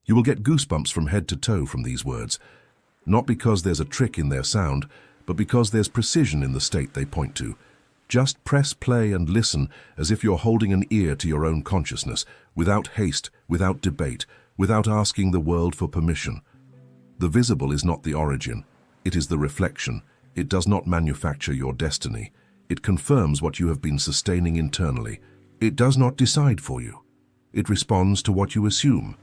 You will get goosebumps from head to toe from these words, not because there's a trick in their sound, but because there's precision in the state they point to. Just press play and listen as if you're holding an ear to your own consciousness, without haste, without debate, without asking the world for permission. The visible is not the origin, it is the reflection. It does not manufacture your destiny. It confirms what you have been sustaining internally. It does not decide for you. It responds to what you assume.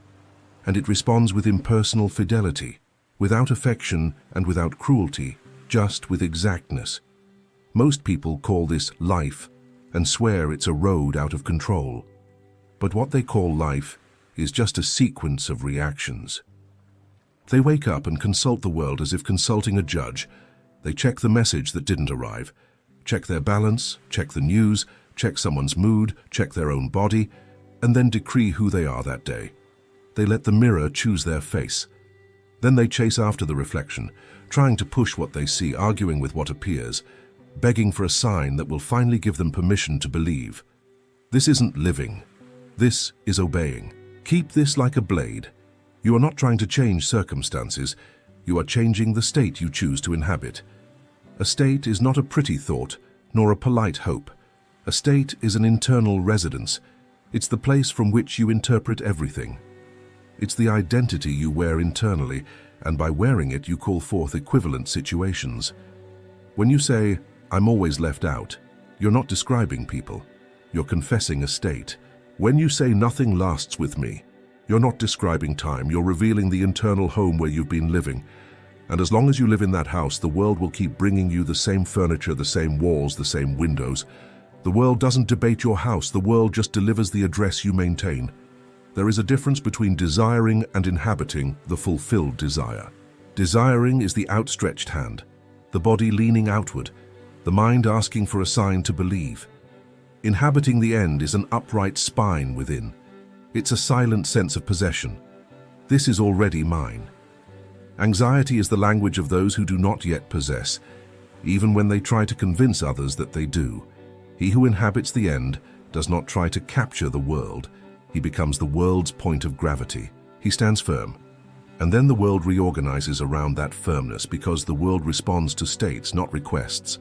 And it responds with impersonal fidelity, without affection and without cruelty, just with exactness. Most people call this life and swear it's a road out of control. But what they call life is just a sequence of reactions. They wake up and consult the world as if consulting a judge. They check the message that didn't arrive, check their balance, check the news, check someone's mood, check their own body, and then decree who they are that day. They let the mirror choose their face. Then they chase after the reflection, trying to push what they see, arguing with what appears, begging for a sign that will finally give them permission to believe. This isn't living. This is obeying. Keep this like a blade. You are not trying to change circumstances. You are changing the state you choose to inhabit. A state is not a pretty thought, nor a polite hope. A state is an internal residence. It's the place from which you interpret everything. It's the identity you wear internally, and by wearing it you call forth equivalent situations. When you say, "I'm always left out," you're not describing people. You're confessing a state. When you say, "Nothing lasts with me," you're not describing time. You're revealing the internal home where you've been living. And as long as you live in that house, the world will keep bringing you the same furniture, the same walls, the same windows. The world doesn't debate your house. The world just delivers the address you maintain. There is a difference between desiring and inhabiting the fulfilled desire. Desiring is the outstretched hand, the body leaning outward, the mind asking for a sign to believe. Inhabiting the end is an upright spine within. It's a silent sense of possession. This is already mine. Anxiety is the language of those who do not yet possess, even when they try to convince others that they do. He who inhabits the end does not try to capture the world. He becomes the world's point of gravity. He stands firm. And then the world reorganizes around that firmness because the world responds to states, not requests.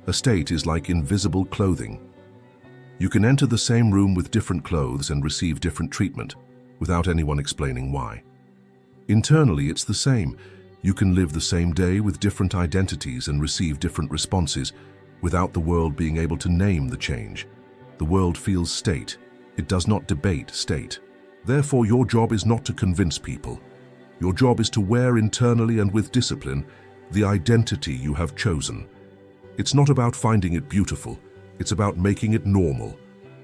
A state is like invisible clothing. You can enter the same room with different clothes and receive different treatment without anyone explaining why. Internally, it's the same. You can live the same day with different identities and receive different responses without the world being able to name the change. The world feels state. It does not debate state. Therefore, your job is not to convince people. Your job is to wear internally and with discipline the identity you have chosen. It's not about finding it beautiful. It's about making it normal.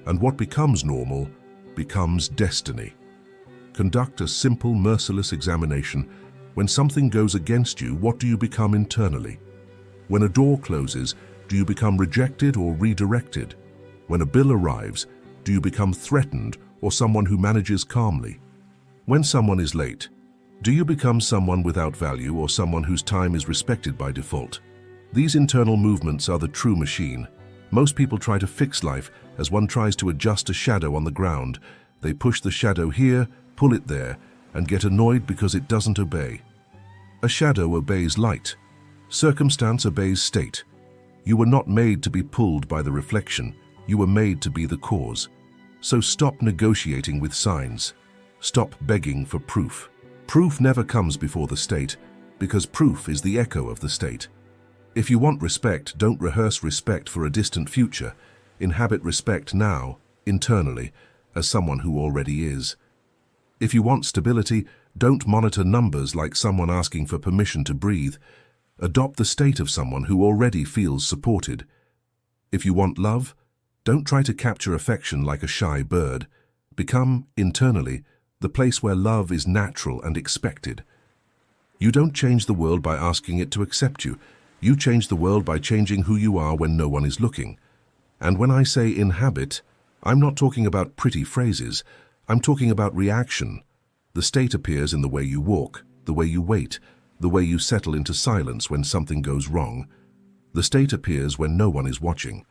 And what becomes normal becomes destiny. Conduct a simple, merciless examination. When something goes against you, what do you become internally? When a door closes, do you become rejected or redirected? When a bill arrives, do you become threatened or someone who manages calmly? When someone is late, do you become someone without value or someone whose time is respected by default? These internal movements are the true machine. Most people try to fix life as one tries to adjust a shadow on the ground. They push the shadow here, pull it there, and get annoyed because it doesn't obey. A shadow obeys light. Circumstance obeys state. You were not made to be pulled by the reflection. You were made to be the cause. So stop negotiating with signs. Stop begging for proof. Proof never comes before the state, because proof is the echo of the state. If you want respect, don't rehearse respect for a distant future. Inhabit respect now, internally, as someone who already is. If you want stability, don't monitor numbers like someone asking for permission to breathe. Adopt the state of someone who already feels supported. If you want love, don't try to capture affection like a shy bird. Become, internally, the place where love is natural and expected. You don't change the world by asking it to accept you. You change the world by changing who you are when no one is looking. And when I say inhabit, I'm not talking about pretty phrases. I'm talking about reaction. The state appears in the way you walk, the way you wait, the way you settle into silence when something goes wrong. The state appears when no one is watching.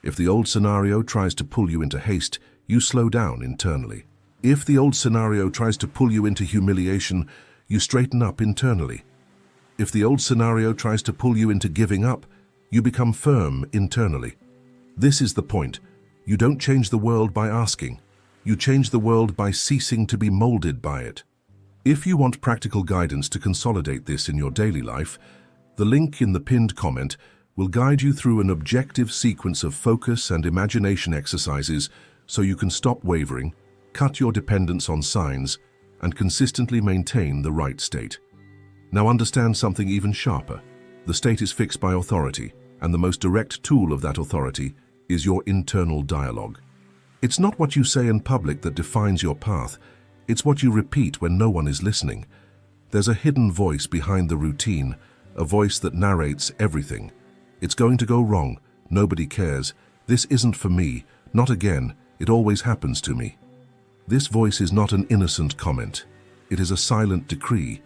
If the old scenario tries to pull you into haste, you slow down internally. If the old scenario tries to pull you into humiliation, you straighten up internally. If the old scenario tries to pull you into giving up, you become firm internally. This is the point. You don't change the world by asking. You change the world by ceasing to be molded by it. If you want practical guidance to consolidate this in your daily life, the link in the pinned comment will guide you through an objective sequence of focus and imagination exercises so you can stop wavering, cut your dependence on signs, and consistently maintain the right state. Now understand something even sharper. The state is fixed by authority, and the most direct tool of that authority is your internal dialogue. It's not what you say in public that defines your path, it's what you repeat when no one is listening. There's a hidden voice behind the routine, a voice that narrates everything. It's going to go wrong, nobody cares, this isn't for me, not again, it always happens to me. This voice is not an innocent comment. It is a silent decree.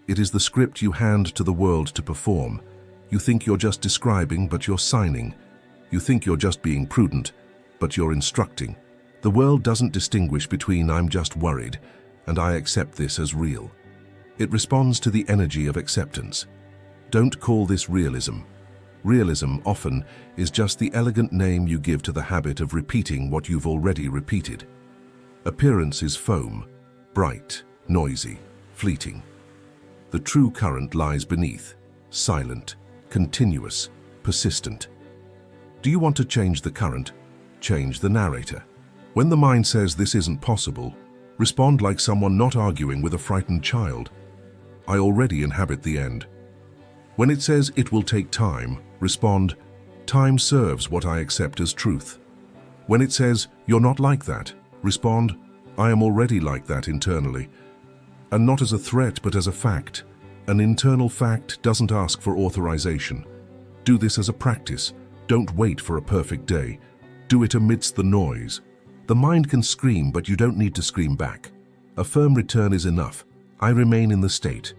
It is the script you hand to the world to perform. You think you're just describing, but you're signing. You think you're just being prudent, but you're instructing. The world doesn't distinguish between "I'm just worried" and "I accept this as real." It responds to the energy of acceptance. Don't call this realism. Realism often is just the elegant name you give to the habit of repeating what you've already repeated. Appearance is foam, bright, noisy, fleeting. The true current lies beneath, silent, continuous, persistent. Do you want to change the current? Change the narrator. When the mind says this isn't possible, respond like someone not arguing with a frightened child. I already inhabit the end. When it says it will take time, respond, time serves what I accept as truth. When it says you're not like that, respond, I am already like that internally. And not as a threat, but as a fact. An internal fact doesn't ask for authorization. Do this as a practice. Don't wait for a perfect day. Do it amidst the noise. The mind can scream, but you don't need to scream back. A firm return is enough. I remain in the state.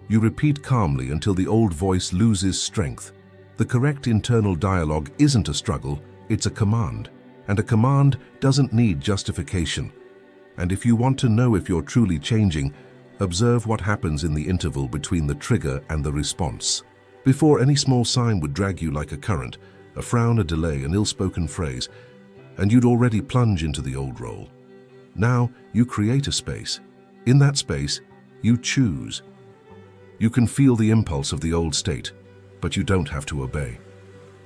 You repeat calmly until the old voice loses strength. The correct internal dialogue isn't a struggle, it's a command. And a command doesn't need justification. And if you want to know if you're truly changing, observe what happens in the interval between the trigger and the response. Before, any small sign would drag you like a current, a frown, a delay, an ill-spoken phrase, and you'd already plunge into the old role. Now, you create a space. In that space, you choose. You can feel the impulse of the old state, but you don't have to obey.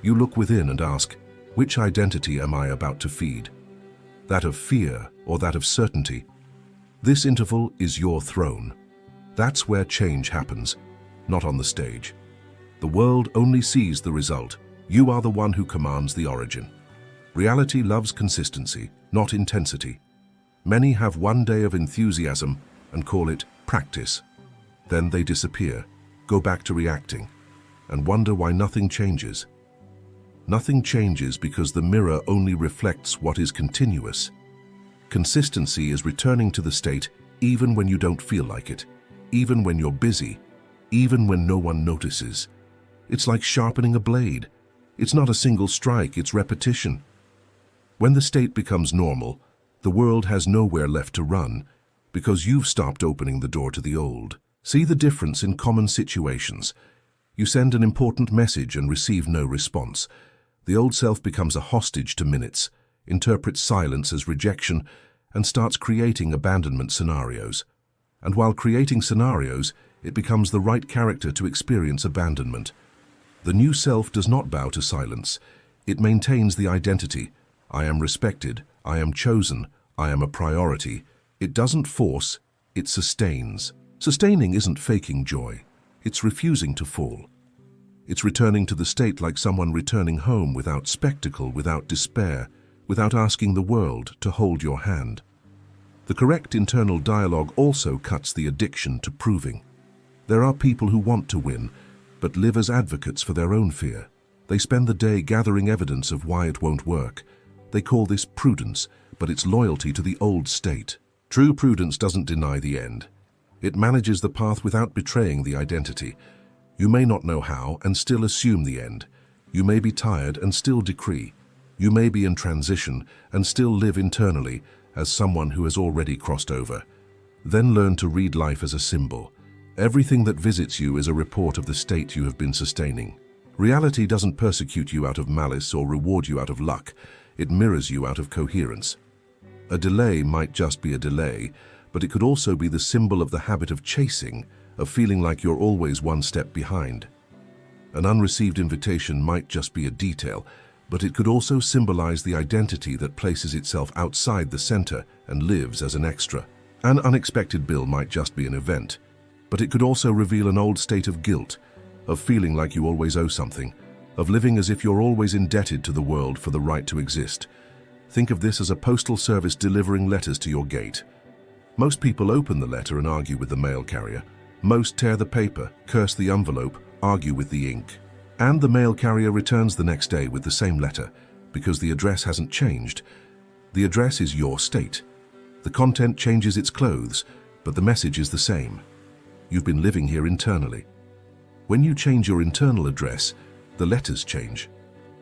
You look within and ask, which identity am I about to feed? That of fear or that of certainty? This interval is your throne. That's where change happens, not on the stage. The world only sees the result. You are the one who commands the origin. Reality loves consistency, not intensity. Many have one day of enthusiasm and call it practice. Then they disappear, go back to reacting, and wonder why nothing changes. Nothing changes because the mirror only reflects what is continuous. Consistency is returning to the state even when you don't feel like it, even when you're busy, even when no one notices. It's like sharpening a blade. It's not a single strike, it's repetition. When the state becomes normal, the world has nowhere left to run because you've stopped opening the door to the old. See the difference in common situations. You send an important message and receive no response. The old self becomes a hostage to minutes, interprets silence as rejection, and starts creating abandonment scenarios. And while creating scenarios, it becomes the right character to experience abandonment. The new self does not bow to silence. It maintains the identity. I am respected, I am chosen, I am a priority. It doesn't force, it sustains. Sustaining isn't faking joy. It's refusing to fall. It's returning to the state like someone returning home without spectacle, without despair, without asking the world to hold your hand. The correct internal dialogue also cuts the addiction to proving. There are people who want to win, but live as advocates for their own fear. They spend the day gathering evidence of why it won't work. They call this prudence, but it's loyalty to the old state. True prudence doesn't deny the end. It manages the path without betraying the identity. You may not know how and still assume the end. You may be tired and still decree. You may be in transition and still live internally, as someone who has already crossed over. Then learn to read life as a symbol. Everything that visits you is a report of the state you have been sustaining. Reality doesn't persecute you out of malice or reward you out of luck. It mirrors you out of coherence. A delay might just be a delay, but it could also be the symbol of the habit of chasing, of feeling like you're always one step behind. An unreceived invitation might just be a detail, but it could also symbolize the identity that places itself outside the center and lives as an extra. An unexpected bill might just be an event, but it could also reveal an old state of guilt, of feeling like you always owe something, of living as if you're always indebted to the world for the right to exist. Think of this as a postal service delivering letters to your gate. Most people open the letter and argue with the mail carrier. Most tear the paper, curse the envelope, argue with the ink. And the mail carrier returns the next day with the same letter, because the address hasn't changed. The address is your state. The content changes its clothes, but the message is the same. You've been living here internally. When you change your internal address, the letters change.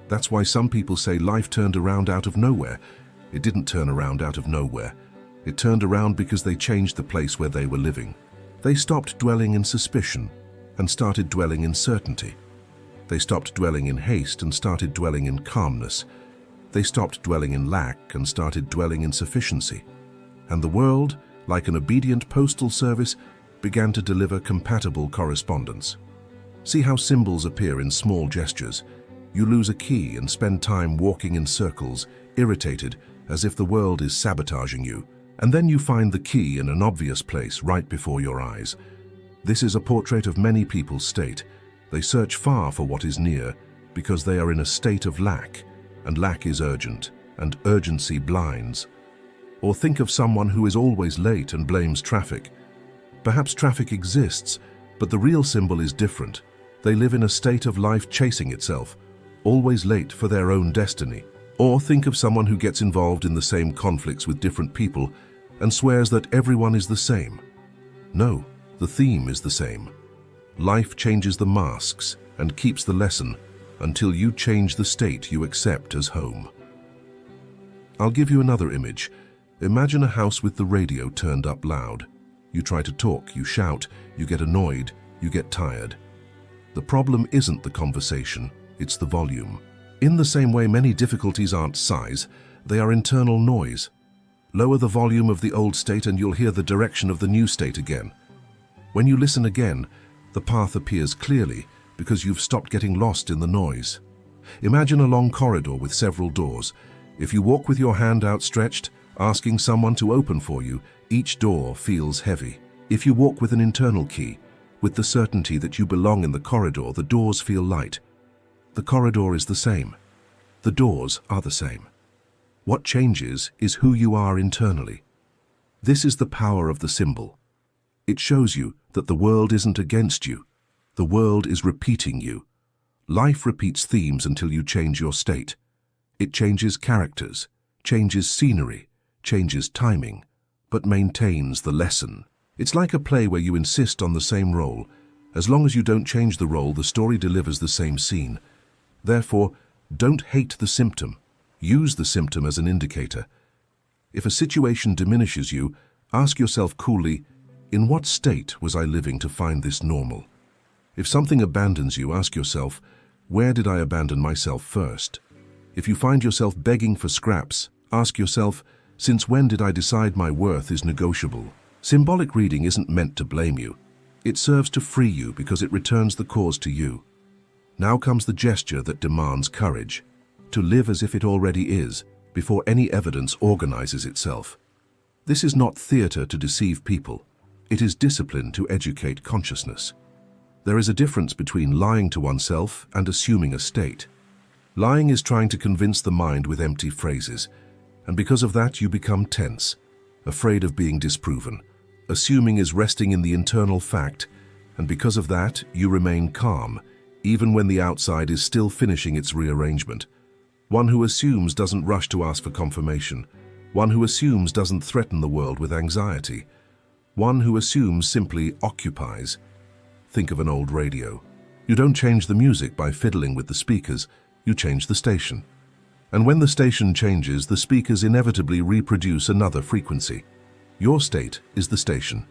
That's why some people say life turned around out of nowhere. It didn't turn around out of nowhere. It turned around because they changed the place where they were living. They stopped dwelling in suspicion and started dwelling in certainty. They stopped dwelling in haste and started dwelling in calmness. They stopped dwelling in lack and started dwelling in sufficiency. And the world, like an obedient postal service, began to deliver compatible correspondence. See how symbols appear in small gestures. You lose a key and spend time walking in circles, irritated, as if the world is sabotaging you. And then you find the key in an obvious place right before your eyes. This is a portrait of many people's state. They search far for what is near because they are in a state of lack, and lack is urgent, and urgency blinds. Or think of someone who is always late and blames traffic. Perhaps traffic exists, but the real symbol is different. They live in a state of life chasing itself, always late for their own destiny. Or think of someone who gets involved in the same conflicts with different people and swears that everyone is the same. No, the theme is the same. Life changes the masks and keeps the lesson until you change the state you accept as home. I'll give you another image. Imagine a house with the radio turned up loud. You try to talk, you shout, you get annoyed, you get tired. The problem isn't the conversation, it's the volume. In the same way, many difficulties aren't size, they are internal noise. Lower the volume of the old state and you'll hear the direction of the new state again. When you listen again, the path appears clearly because you've stopped getting lost in the noise. Imagine a long corridor with several doors. If you walk with your hand outstretched, asking someone to open for you, each door feels heavy. If you walk with an internal key, with the certainty that you belong in the corridor, the doors feel light. The corridor is the same. The doors are the same. What changes is who you are internally. This is the power of the symbol. It shows you that the world isn't against you. The world is repeating you. Life repeats themes until you change your state. It changes characters, changes scenery, changes timing, but maintains the lesson. It's like a play where you insist on the same role. As long as you don't change the role, the story delivers the same scene. Therefore, don't hate the symptom. Use the symptom as an indicator. If a situation diminishes you, ask yourself coolly, in what state was I living to find this normal? If something abandons you, ask yourself, where did I abandon myself first? If you find yourself begging for scraps, ask yourself, since when did I decide my worth is negotiable? Symbolic reading isn't meant to blame you. It serves to free you because it returns the cause to you. Now comes the gesture that demands courage, to live as if it already is, before any evidence organizes itself. This is not theater to deceive people. It is discipline to educate consciousness. There is a difference between lying to oneself and assuming a state. Lying is trying to convince the mind with empty phrases, and because of that you become tense, afraid of being disproven. Assuming is resting in the internal fact, and because of that you remain calm, even when the outside is still finishing its rearrangement. One who assumes doesn't rush to ask for confirmation. One who assumes doesn't threaten the world with anxiety. One who assumes simply occupies. Think of an old radio. You don't change the music by fiddling with the speakers, you change the station. And when the station changes, the speakers inevitably reproduce another frequency. Your state is the station.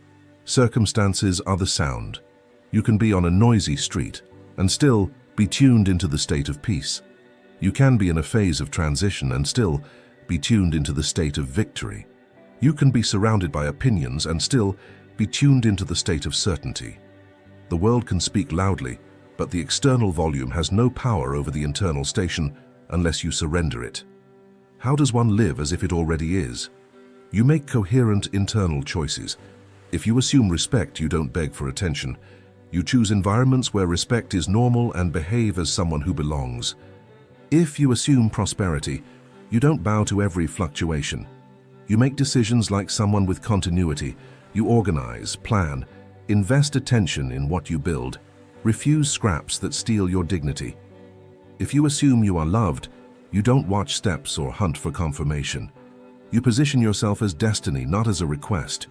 Circumstances are the sound. You can be on a noisy street and still be tuned into the state of peace. You can be in a phase of transition and still be tuned into the state of victory. You can be surrounded by opinions and still be tuned into the state of certainty. The world can speak loudly, but the external volume has no power over the internal station unless you surrender it. How does one live as if it already is? You make coherent internal choices. If you assume respect, you don't beg for attention. You choose environments where respect is normal and behave as someone who belongs. If you assume prosperity, you don't bow to every fluctuation. You make decisions like someone with continuity. You organize, plan, invest attention in what you build. Refuse scraps that steal your dignity. If you assume you are loved, you don't watch steps or hunt for confirmation. You position yourself as destiny, not as a request.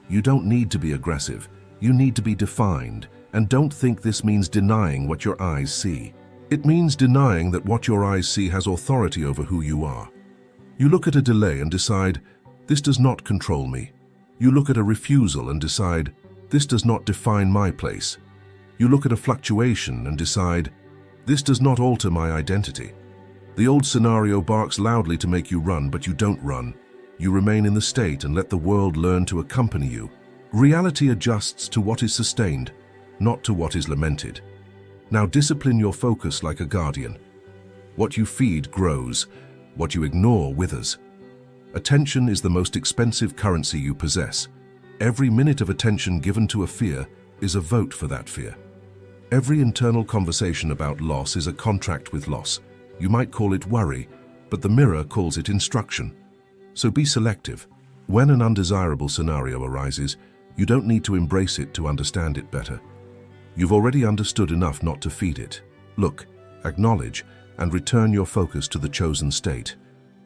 You don't need to be aggressive. You need to be defined. And don't think this means denying what your eyes see. It means denying that what your eyes see has authority over who you are. You look at a delay and decide, this does not control me. You look at a refusal and decide, this does not define my place. You look at a fluctuation and decide, this does not alter my identity. The old scenario barks loudly to make you run, but you don't run. You remain in the state and let the world learn to accompany you. Reality adjusts to what is sustained, not to what is lamented. Now discipline your focus like a guardian. What you feed grows, what you ignore withers. Attention is the most expensive currency you possess. Every minute of attention given to a fear is a vote for that fear. Every internal conversation about loss is a contract with loss. You might call it worry, but the mirror calls it instruction. So be selective. When an undesirable scenario arises, you don't need to embrace it to understand it better. You've already understood enough not to feed it. Look, acknowledge, and return your focus to the chosen state.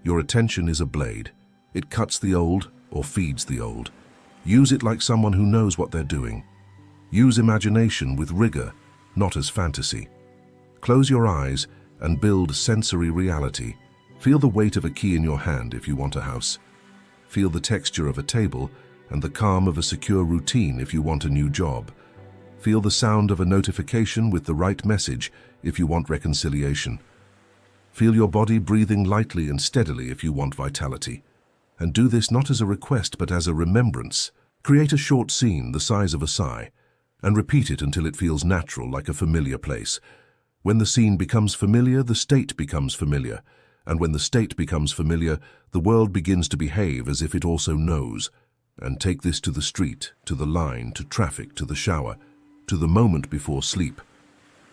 Your attention is a blade. It cuts the old or feeds the old. Use it like someone who knows what they're doing. Use imagination with rigor, not as fantasy. Close your eyes and build sensory reality. Feel the weight of a key in your hand if you want a house. Feel the texture of a table and the calm of a secure routine if you want a new job. Feel the sound of a notification with the right message if you want reconciliation. Feel your body breathing lightly and steadily if you want vitality. And do this not as a request but as a remembrance. Create a short scene the size of a sigh and repeat it until it feels natural, like a familiar place. When the scene becomes familiar, the state becomes familiar. And when the state becomes familiar, the world begins to behave as if it also knows. And take this to the street, to the line, to traffic, to the shower, to the moment before sleep.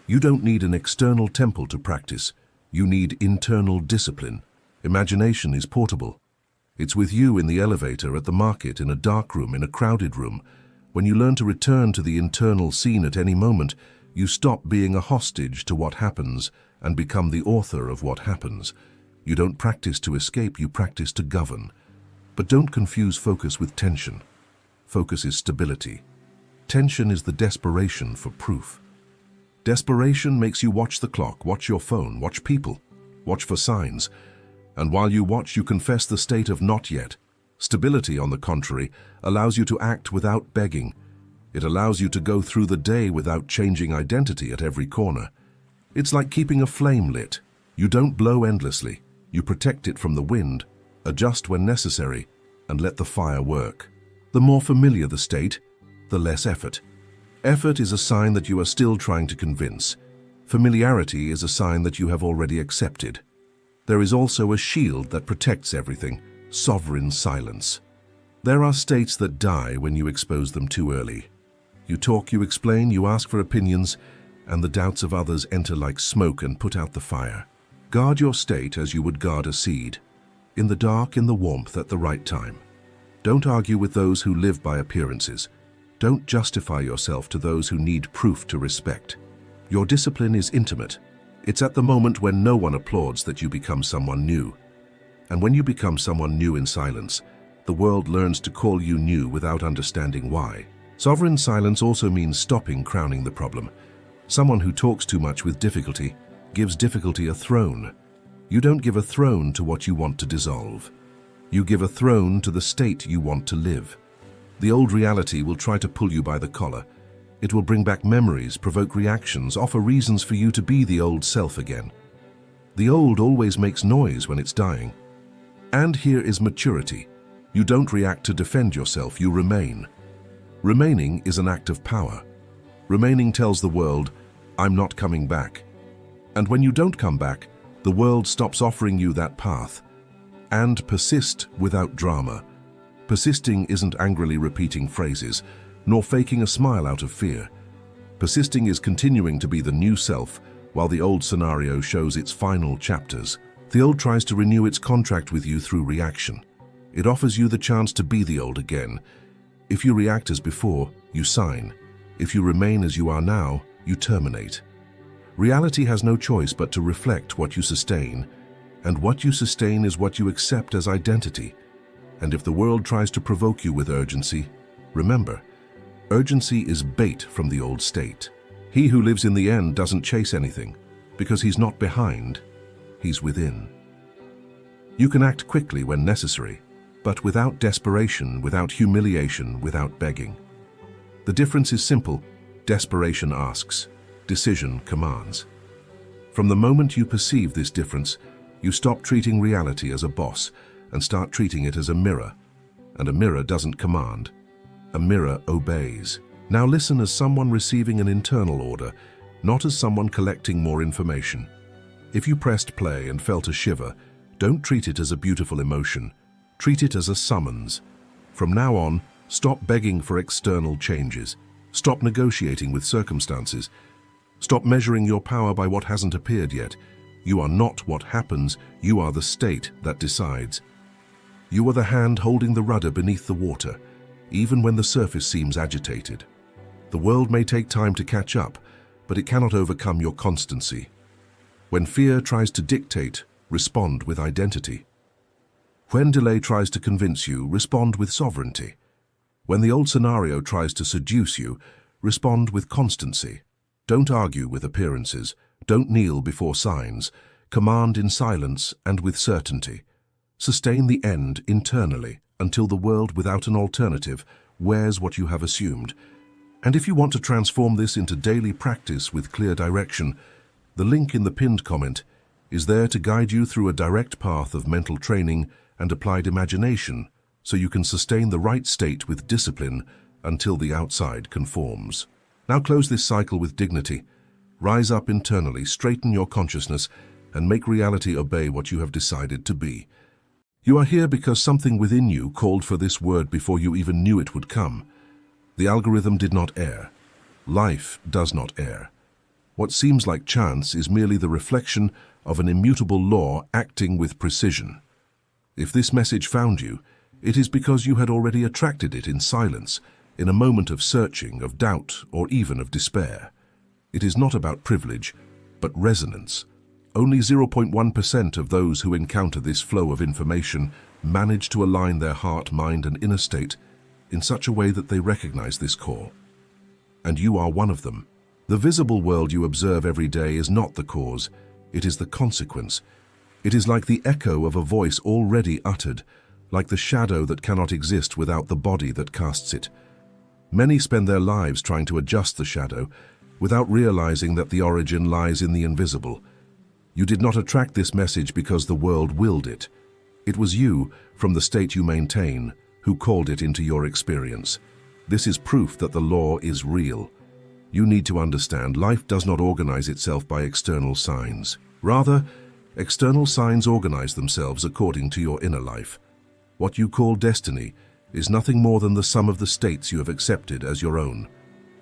You don't need an external temple to practice. You need internal discipline. Imagination is portable. It's with you in the elevator, at the market, in a dark room, in a crowded room. When you learn to return to the internal scene at any moment, you stop being a hostage to what happens and become the author of what happens. You don't practice to escape, you practice to govern. But don't confuse focus with tension. Focus is stability. Tension is the desperation for proof. Desperation makes you watch the clock, watch your phone, watch people, watch for signs. And while you watch, you confess the state of not yet. Stability, on the contrary, allows you to act without begging. It allows you to go through the day without changing identity at every corner. It's like keeping a flame lit. You don't blow endlessly. You protect it from the wind, adjust when necessary, and let the fire work. The more familiar the state, the less effort. Effort is a sign that you are still trying to convince. Familiarity is a sign that you have already accepted. There is also a shield that protects everything, sovereign silence. There are states that die when you expose them too early. You talk, you explain, you ask for opinions, and the doubts of others enter like smoke and put out the fire. Guard your state as you would guard a seed. In the dark, in the warmth, at the right time. Don't argue with those who live by appearances. Don't justify yourself to those who need proof to respect. Your discipline is intimate. It's at the moment when no one applauds that you become someone new. And when you become someone new in silence, the world learns to call you new without understanding why. Sovereign silence also means stopping crowning the problem. Someone who talks too much with difficulty gives difficulty a throne. You don't give a throne to what you want to dissolve. You give a throne to the state you want to live. The old reality will try to pull you by the collar. It will bring back memories, provoke reactions, offer reasons for you to be the old self again. The old always makes noise when it's dying. And here is maturity. You don't react to defend yourself, you remain. Remaining is an act of power. Remaining tells the world, I'm not coming back. And when you don't come back, the world stops offering you that path. And persist without drama. Persisting isn't angrily repeating phrases, nor faking a smile out of fear. Persisting is continuing to be the new self, while the old scenario shows its final chapters. The old tries to renew its contract with you through reaction. It offers you the chance to be the old again. If you react as before, you sign. If you remain as you are now, you terminate. Reality has no choice but to reflect what you sustain, and what you sustain is what you accept as identity. And if the world tries to provoke you with urgency, remember, urgency is bait from the old state. He who lives in the end doesn't chase anything, because he's not behind, he's within. You can act quickly when necessary, but without desperation, without humiliation, without begging. The difference is simple. Desperation asks, decision commands. From the moment you perceive this difference, you stop treating reality as a boss and start treating it as a mirror. And a mirror doesn't command. A mirror obeys. Now listen as someone receiving an internal order, not as someone collecting more information. If you pressed play and felt a shiver, don't treat it as a beautiful emotion. Treat it as a summons. From now on, stop begging for external changes. Stop negotiating with circumstances. Stop measuring your power by what hasn't appeared yet. You are not what happens, you are the state that decides. You are the hand holding the rudder beneath the water, even when the surface seems agitated. The world may take time to catch up, but it cannot overcome your constancy. When fear tries to dictate, respond with identity. When delay tries to convince you, respond with sovereignty. When the old scenario tries to seduce you, respond with constancy. Don't argue with appearances. Don't kneel before signs. Command in silence and with certainty. Sustain the end internally until the world without an alternative wears what you have assumed. And if you want to transform this into daily practice with clear direction, the link in the pinned comment is there to guide you through a direct path of mental training and applied imagination so you can sustain the right state with discipline until the outside conforms. Now close this cycle with dignity. Rise up internally, straighten your consciousness, and make reality obey what you have decided to be. You are here because something within you called for this word before you even knew it would come. The algorithm did not err. Life does not err. What seems like chance is merely the reflection of an immutable law acting with precision. If this message found you, it is because you had already attracted it in silence, in a moment of searching, of doubt, or even of despair. It is not about privilege, but resonance. Only 0.1% of those who encounter this flow of information manage to align their heart, mind, and inner state in such a way that they recognize this call. And you are one of them. The visible world you observe every day is not the cause, it is the consequence. It is like the echo of a voice already uttered, like the shadow that cannot exist without the body that casts it. Many spend their lives trying to adjust the shadow, without realizing that the origin lies in the invisible. You did not attract this message because the world willed it. It was you, from the state you maintain, who called it into your experience. This is proof that the law is real. You need to understand life does not organize itself by external signs. Rather, external signs organize themselves according to your inner life. What you call destiny is nothing more than the sum of the states you have accepted as your own.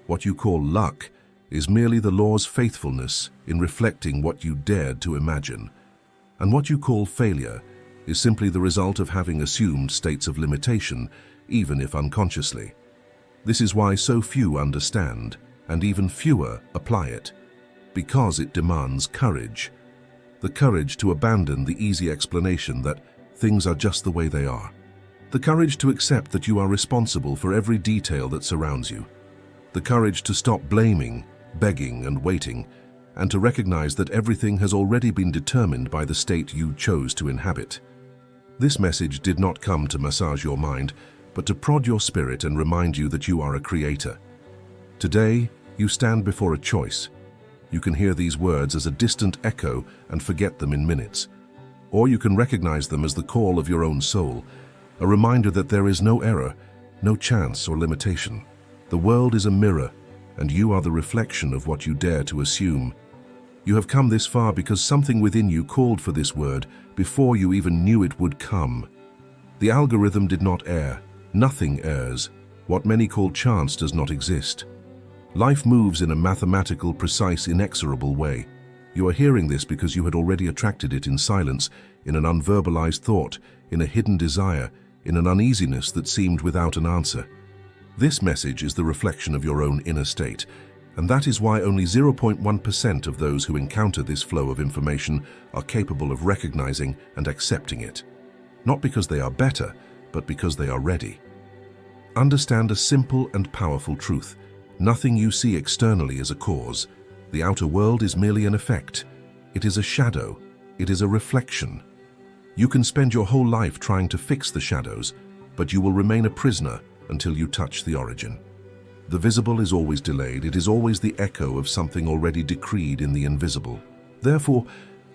What you call luck is merely the law's faithfulness in reflecting what you dared to imagine. And what you call failure is simply the result of having assumed states of limitation, even if unconsciously. This is why so few understand, and even fewer apply it, because it demands courage. The courage to abandon the easy explanation that things are just the way they are. The courage to accept that you are responsible for every detail that surrounds you. The courage to stop blaming, begging, and waiting, and to recognize that everything has already been determined by the state you chose to inhabit. This message did not come to massage your mind, but to prod your spirit and remind you that you are a creator. Today, you stand before a choice. You can hear these words as a distant echo and forget them in minutes. Or you can recognize them as the call of your own soul, a reminder that there is no error, no chance or limitation. The world is a mirror, and you are the reflection of what you dare to assume. You have come this far because something within you called for this word before you even knew it would come. The algorithm did not err. Nothing errs. What many call chance does not exist. Life moves in a mathematical, precise, inexorable way. You are hearing this because you had already attracted it in silence, in an unverbalized thought, in a hidden desire, in an uneasiness that seemed without an answer. This message is the reflection of your own inner state, and that is why only 0.1% of those who encounter this flow of information are capable of recognizing and accepting it. Not because they are better, but because they are ready. Understand a simple and powerful truth. Nothing you see externally is a cause. The outer world is merely an effect. It is a shadow. It is a reflection. You can spend your whole life trying to fix the shadows, but you will remain a prisoner until you touch the origin. The visible is always delayed. It is always the echo of something already decreed in the invisible. Therefore,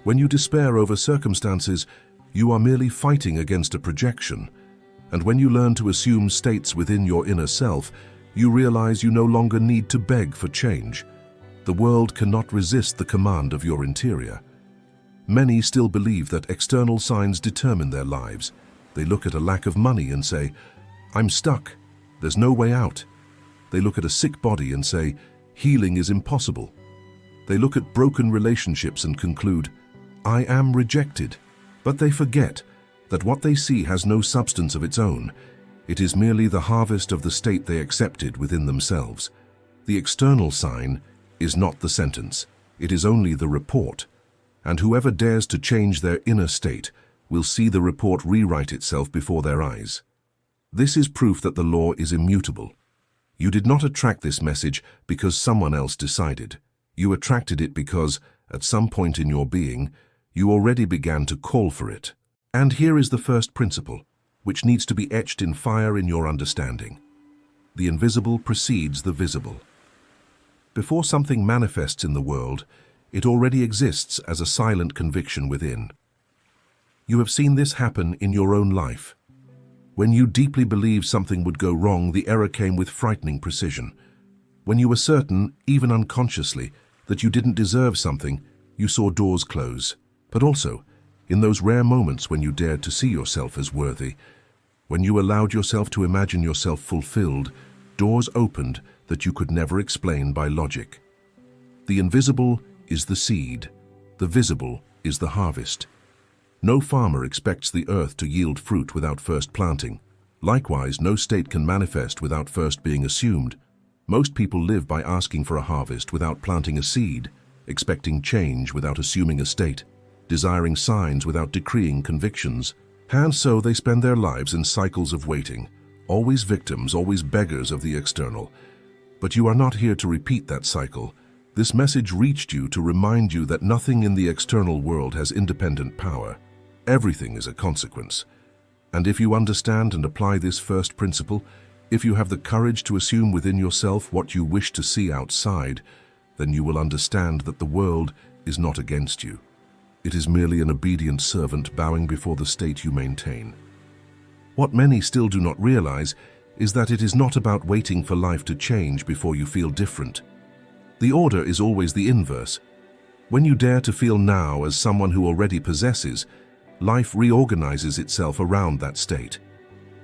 when you despair over circumstances, you are merely fighting against a projection. And when you learn to assume states within your inner self, you realize you no longer need to beg for change. The world cannot resist the command of your interior. Many still believe that external signs determine their lives. They look at a lack of money and say, "I'm stuck. There's no way out." They look at a sick body and say, "Healing is impossible." They look at broken relationships and conclude, "I am rejected." But they forget that what they see has no substance of its own. It is merely the harvest of the state they accepted within themselves. The external sign is not the sentence. It is only the report. And whoever dares to change their inner state will see the report rewrite itself before their eyes. This is proof that the law is immutable. You did not attract this message because someone else decided. You attracted it because, at some point in your being, you already began to call for it. And here is the first principle, which needs to be etched in fire in your understanding. The invisible precedes the visible. Before something manifests in the world, it already exists as a silent conviction within. You have seen this happen in your own life. When you deeply believed something would go wrong, the error came with frightening precision. When you were certain, even unconsciously, that you didn't deserve something, you saw doors close. But also, in those rare moments when you dared to see yourself as worthy, when you allowed yourself to imagine yourself fulfilled, doors opened that you could never explain by logic. The invisible is the seed. The visible is the harvest. No farmer expects the earth to yield fruit without first planting. Likewise, no state can manifest without first being assumed. Most people live by asking for a harvest without planting a seed, expecting change without assuming a state, desiring signs without decreeing convictions. And so they spend their lives in cycles of waiting, always victims, always beggars of the external. But you are not here to repeat that cycle. This message reached you to remind you that nothing in the external world has independent power. Everything is a consequence. And if you understand and apply this first principle, if you have the courage to assume within yourself what you wish to see outside, then you will understand that the world is not against you. It is merely an obedient servant bowing before the state you maintain. What many still do not realize is that it is not about waiting for life to change before you feel different. The order is always the inverse. When you dare to feel now as someone who already possesses, life reorganizes itself around that state.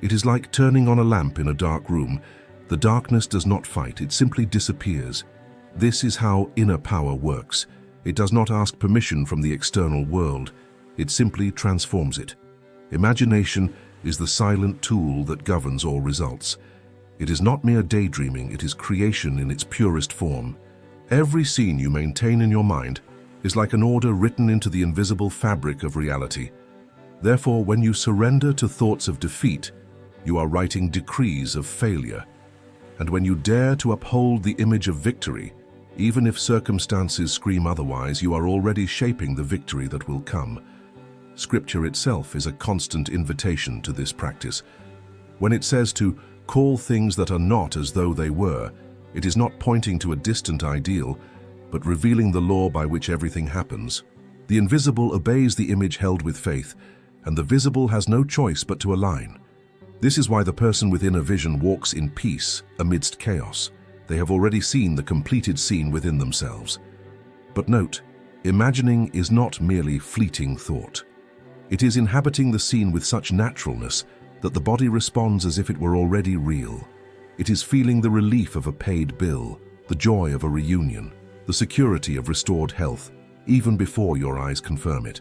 It is like turning on a lamp in a dark room. The darkness does not fight, it simply disappears. This is how inner power works. It does not ask permission from the external world. It simply transforms it. Imagination is the silent tool that governs all results. It is not mere daydreaming, it is creation in its purest form. Every scene you maintain in your mind is like an order written into the invisible fabric of reality. Therefore, when you surrender to thoughts of defeat, you are writing decrees of failure. And when you dare to uphold the image of victory, Even if circumstances scream otherwise, you are already shaping the victory that will come. Scripture itself is a constant invitation to this practice. When it says to call things that are not as though they were, it is not pointing to a distant ideal, but revealing the law by which everything happens. The invisible obeys the image held with faith, and the visible has no choice but to align. This is why the person within a vision walks in peace amidst chaos. They have already seen the completed scene within themselves. But note, imagining is not merely fleeting thought. It is inhabiting the scene with such naturalness that the body responds as if it were already real. It is feeling the relief of a paid bill, the joy of a reunion, the security of restored health, even before your eyes confirm it.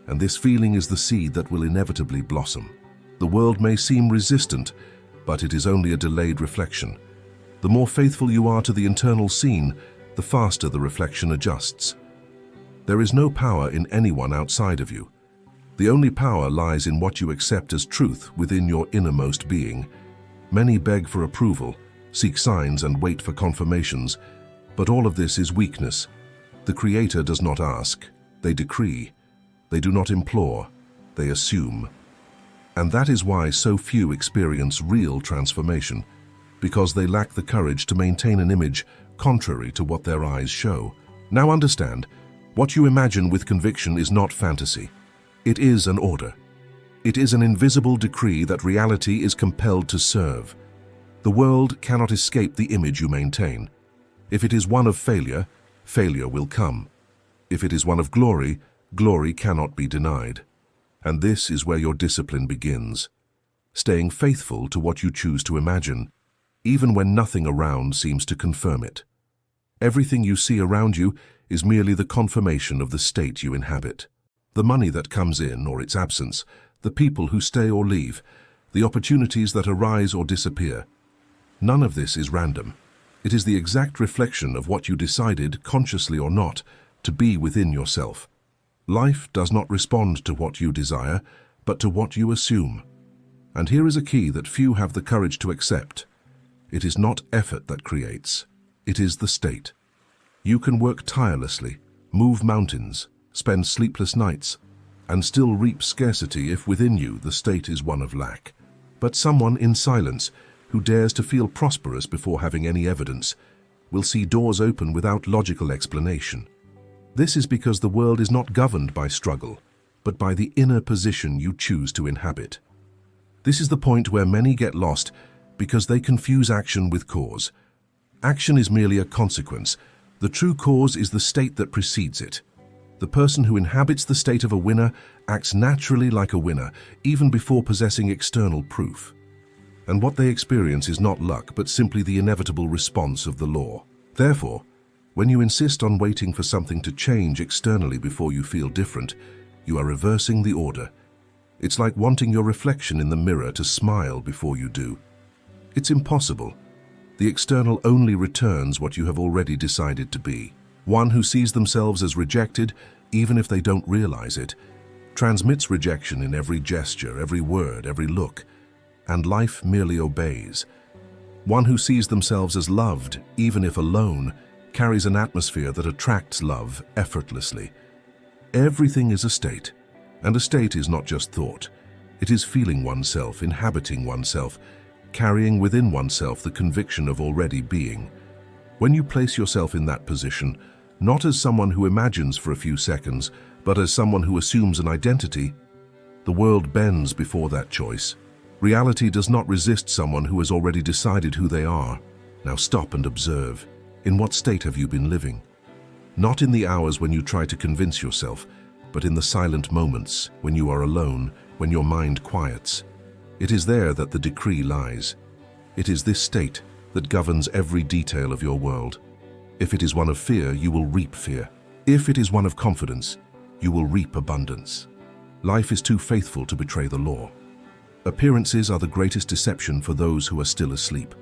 And this feeling is the seed that will inevitably blossom. The world may seem resistant, but it is only a delayed reflection. The more faithful you are to the internal scene, the faster the reflection adjusts. There is no power in anyone outside of you. The only power lies in what you accept as truth within your innermost being. Many beg for approval, seek signs and wait for confirmations, but all of this is weakness. The Creator does not ask, they decree. They do not implore, they assume. And that is why so few experience real transformation, because they lack the courage to maintain an image contrary to what their eyes show. Now understand, what you imagine with conviction is not fantasy. It is an order. It is an invisible decree that reality is compelled to serve. The world cannot escape the image you maintain. If it is one of failure, failure will come. If it is one of glory, glory cannot be denied. And this is where your discipline begins. Staying faithful to what you choose to imagine, even when nothing around seems to confirm it. Everything you see around you is merely the confirmation of the state you inhabit. The money that comes in or its absence, the people who stay or leave, the opportunities that arise or disappear. None of this is random. It is the exact reflection of what you decided, consciously or not, to be within yourself. Life does not respond to what you desire, but to what you assume. And here is a key that few have the courage to accept. It is not effort that creates. It is the state. You can work tirelessly, move mountains, spend sleepless nights, and still reap scarcity if within you the state is one of lack. But someone in silence, who dares to feel prosperous before having any evidence, will see doors open without logical explanation. This is because the world is not governed by struggle, but by the inner position you choose to inhabit. This is the point where many get lost because they confuse action with cause. Action is merely a consequence. The true cause is the state that precedes it. The person who inhabits the state of a winner acts naturally like a winner, even before possessing external proof. And what they experience is not luck, but simply the inevitable response of the law. Therefore, when you insist on waiting for something to change externally before you feel different, you are reversing the order. It's like wanting your reflection in the mirror to smile before you do. It's impossible. The external only returns what you have already decided to be. One who sees themselves as rejected, even if they don't realize it, transmits rejection in every gesture, every word, every look, and life merely obeys. One who sees themselves as loved, even if alone, carries an atmosphere that attracts love effortlessly. Everything is a state, and a state is not just thought. It is feeling oneself, inhabiting oneself, carrying within oneself the conviction of already being. When you place yourself in that position, not as someone who imagines for a few seconds, but as someone who assumes an identity, the world bends before that choice. Reality does not resist someone who has already decided who they are. Now stop and observe. In what state have you been living? Not in the hours when you try to convince yourself, but in the silent moments, when you are alone, when your mind quiets. It is there that the decree lies. It is this state that governs every detail of your world. If it is one of fear, you will reap fear. If it is one of confidence, you will reap abundance. Life is too faithful to betray the law. Appearances are the greatest deception for those who are still asleep.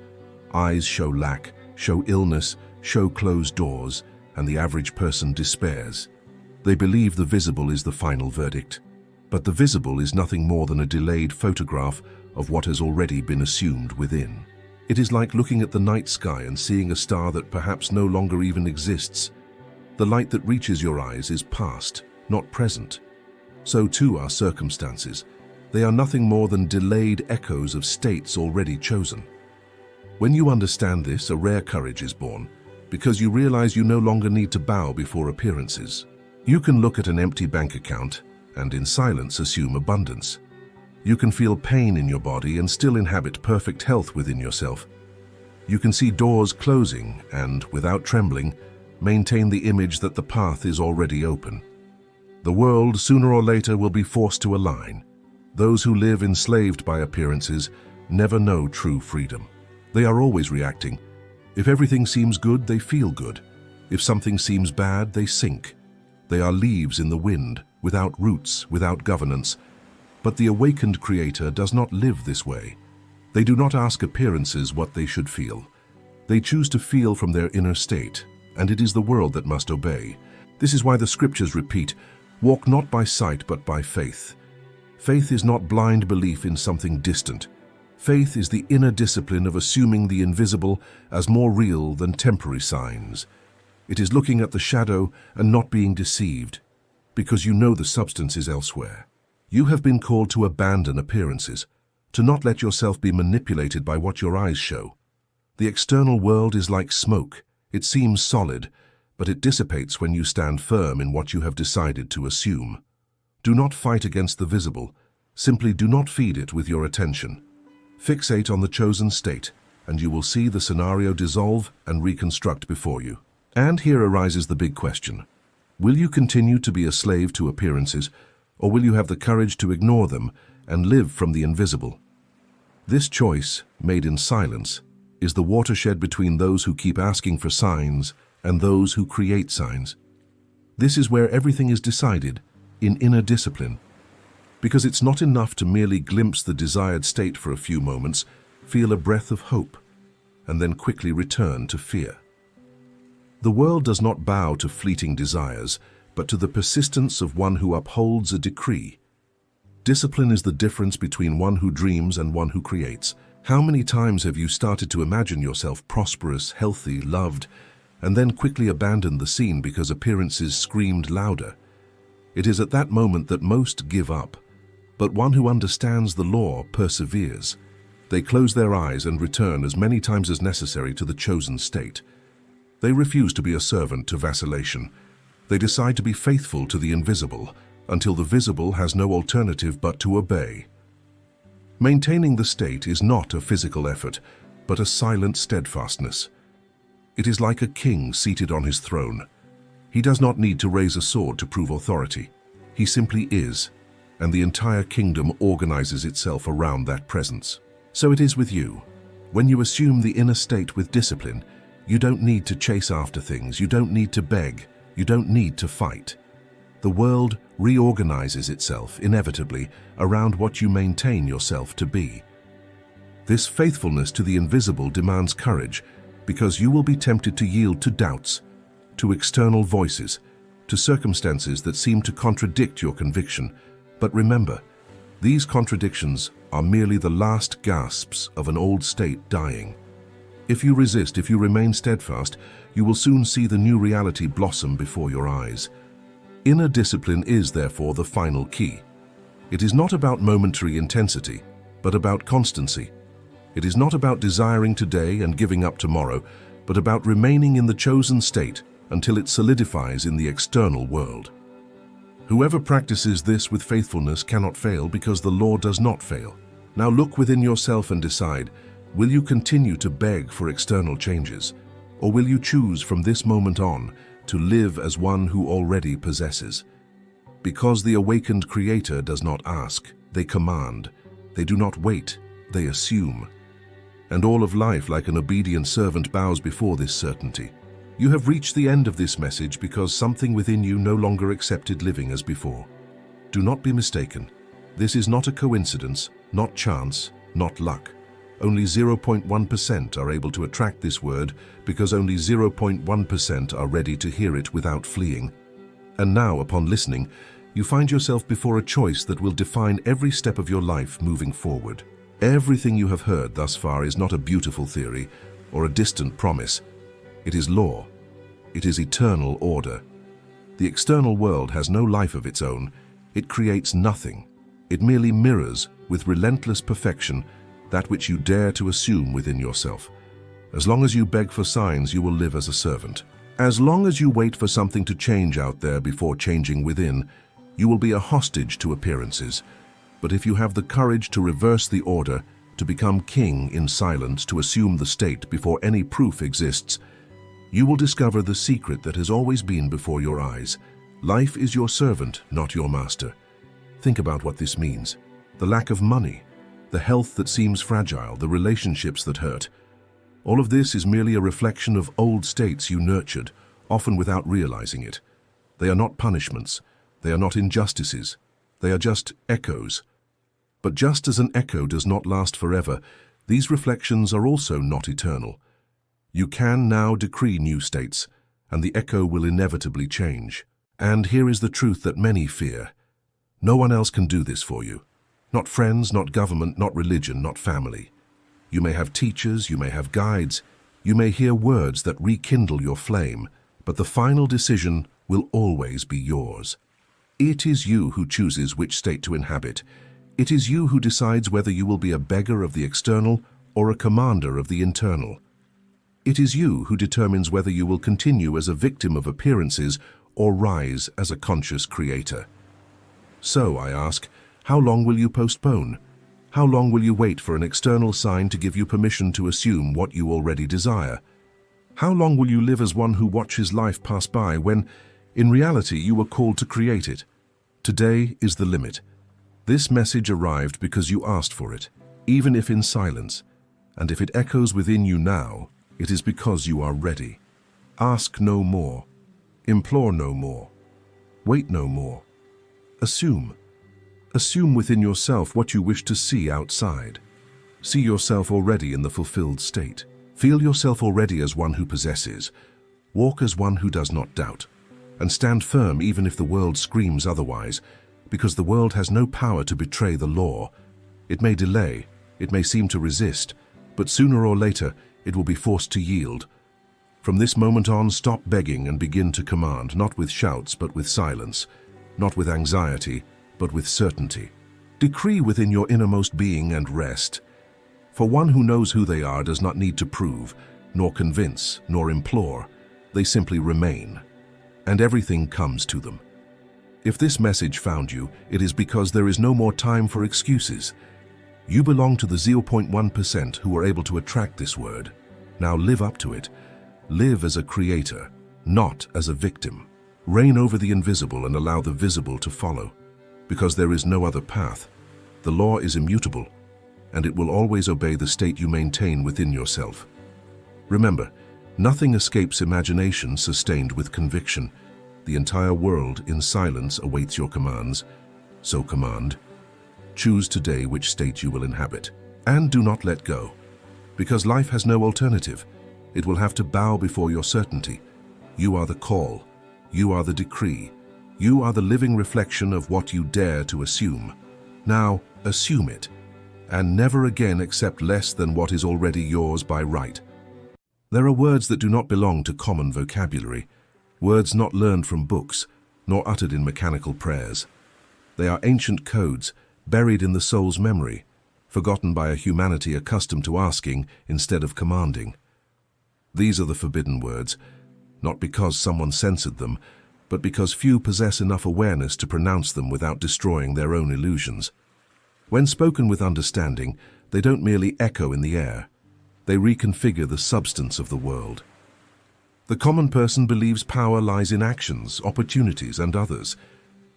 Eyes show lack, show illness, show closed doors, and the average person despairs. They believe the visible is the final verdict. But the visible is nothing more than a delayed photograph of what has already been assumed within. It is like looking at the night sky and seeing a star that perhaps no longer even exists. The light that reaches your eyes is past, not present. So too are circumstances. They are nothing more than delayed echoes of states already chosen. When you understand this, a rare courage is born, because you realize you no longer need to bow before appearances. You can look at an empty bank account and in silence assume abundance. You can feel pain in your body and still inhabit perfect health within yourself. You can see doors closing and, without trembling, maintain the image that the path is already open. The world, sooner or later, will be forced to align. Those who live enslaved by appearances never know true freedom. They are always reacting. If everything seems good, they feel good. If something seems bad, they sink. They are leaves in the wind, without roots, without governance. But the awakened creator does not live this way. They do not ask appearances what they should feel. They choose to feel from their inner state, and it is the world that must obey. This is why the scriptures repeat, "Walk not by sight but by faith." Faith is not blind belief in something distant. Faith is the inner discipline of assuming the invisible as more real than temporary signs. It is looking at the shadow and not being deceived, because you know the substance is elsewhere. You have been called to abandon appearances, to not let yourself be manipulated by what your eyes show. The external world is like smoke. It seems solid, but it dissipates when you stand firm in what you have decided to assume. Do not fight against the visible. Simply do not feed it with your attention. Fixate on the chosen state, and you will see the scenario dissolve and reconstruct before you. And here arises the big question. Will you continue to be a slave to appearances, or will you have the courage to ignore them and live from the invisible? This choice, made in silence, is the watershed between those who keep asking for signs and those who create signs. This is where everything is decided, in inner discipline. Because it's not enough to merely glimpse the desired state for a few moments, feel a breath of hope, and then quickly return to fear. The world does not bow to fleeting desires, but to the persistence of one who upholds a decree. Discipline is the difference between one who dreams and one who creates. How many times have you started to imagine yourself prosperous, healthy, loved, and then quickly abandoned the scene because appearances screamed louder? It is at that moment that most give up, but one who understands the law perseveres. They close their eyes and return as many times as necessary to the chosen state. They refuse to be a servant to vacillation. They decide to be faithful to the invisible, until the visible has no alternative but to obey. Maintaining the state is not a physical effort, but a silent steadfastness. It is like a king seated on his throne. He does not need to raise a sword to prove authority. He simply is, and the entire kingdom organizes itself around that presence. So it is with you. When you assume the inner state with discipline, you don't need to chase after things, you don't need to beg, you don't need to fight. The world reorganizes itself, inevitably, around what you maintain yourself to be. This faithfulness to the invisible demands courage, because you will be tempted to yield to doubts, to external voices, to circumstances that seem to contradict your conviction. But remember, these contradictions are merely the last gasps of an old state dying. If you resist, if you remain steadfast, you will soon see the new reality blossom before your eyes. Inner discipline is, therefore, the final key. It is not about momentary intensity, but about constancy. It is not about desiring today and giving up tomorrow, but about remaining in the chosen state until it solidifies in the external world. Whoever practices this with faithfulness cannot fail, because the law does not fail. Now look within yourself and decide, will you continue to beg for external changes, or will you choose from this moment on to live as one who already possesses? Because the awakened creator does not ask, they command. They do not wait, they assume. And all of life, like an obedient servant, bows before this certainty. You have reached the end of this message because something within you no longer accepted living as before. Do not be mistaken. This is not a coincidence, not chance, not luck. Only 0.1% are able to attract this word, because only 0.1% are ready to hear it without fleeing. And now, upon listening, you find yourself before a choice that will define every step of your life moving forward. Everything you have heard thus far is not a beautiful theory or a distant promise. It is law. It is eternal order. The external world has no life of its own. It creates nothing. It merely mirrors, with relentless perfection, that which you dare to assume within yourself. As long as you beg for signs, you will live as a servant. As long as you wait for something to change out there before changing within, you will be a hostage to appearances. But if you have the courage to reverse the order, to become king in silence, to assume the state before any proof exists, you will discover the secret that has always been before your eyes. Life is your servant, not your master. Think about what this means. The lack of money, the health that seems fragile, the relationships that hurt. All of this is merely a reflection of old states you nurtured, often without realizing it. They are not punishments. They are not injustices. They are just echoes. But just as an echo does not last forever, these reflections are also not eternal. You can now decree new states, and the echo will inevitably change. And here is the truth that many fear. No one else can do this for you. Not friends, not government, not religion, not family. You may have teachers, you may have guides, you may hear words that rekindle your flame, but the final decision will always be yours. It is you who chooses which state to inhabit. It is you who decides whether you will be a beggar of the external or a commander of the internal. It is you who determines whether you will continue as a victim of appearances or rise as a conscious creator. So, I ask, how long will you postpone? How long will you wait for an external sign to give you permission to assume what you already desire? How long will you live as one who watches life pass by when, in reality, you were called to create it? Today is the limit. This message arrived because you asked for it, even if in silence. And if it echoes within you now, it is because you are ready. Ask no more. Implore no more. Wait no more. Assume. Assume within yourself what you wish to see outside. See yourself already in the fulfilled state. Feel yourself already as one who possesses. Walk as one who does not doubt. And stand firm even if the world screams otherwise, because the world has no power to betray the law. It may delay, it may seem to resist, but sooner or later it will be forced to yield. From this moment on, stop begging and begin to command, not with shouts but with silence, not with anxiety but with certainty. Decree within your innermost being and rest. For one who knows who they are does not need to prove, nor convince, nor implore. They simply remain, and everything comes to them. If this message found you, it is because there is no more time for excuses. You belong to the 0.1% who are able to attract this word. Now live up to it. Live as a creator, not as a victim. Reign over the invisible and allow the visible to follow. Because there is no other path. The law is immutable, and it will always obey the state you maintain within yourself. Remember, nothing escapes imagination sustained with conviction. The entire world in silence awaits your commands. So command. Choose today which state you will inhabit. And do not let go. Because life has no alternative. It will have to bow before your certainty. You are the call. You are the decree. You are the living reflection of what you dare to assume. Now, assume it. And never again accept less than what is already yours by right. There are words that do not belong to common vocabulary. Words not learned from books, nor uttered in mechanical prayers. They are ancient codes, buried in the soul's memory, forgotten by a humanity accustomed to asking instead of commanding. These are the forbidden words, not because someone censored them, but because few possess enough awareness to pronounce them without destroying their own illusions. When spoken with understanding, they don't merely echo in the air. They reconfigure the substance of the world. The common person believes power lies in actions, opportunities, and others.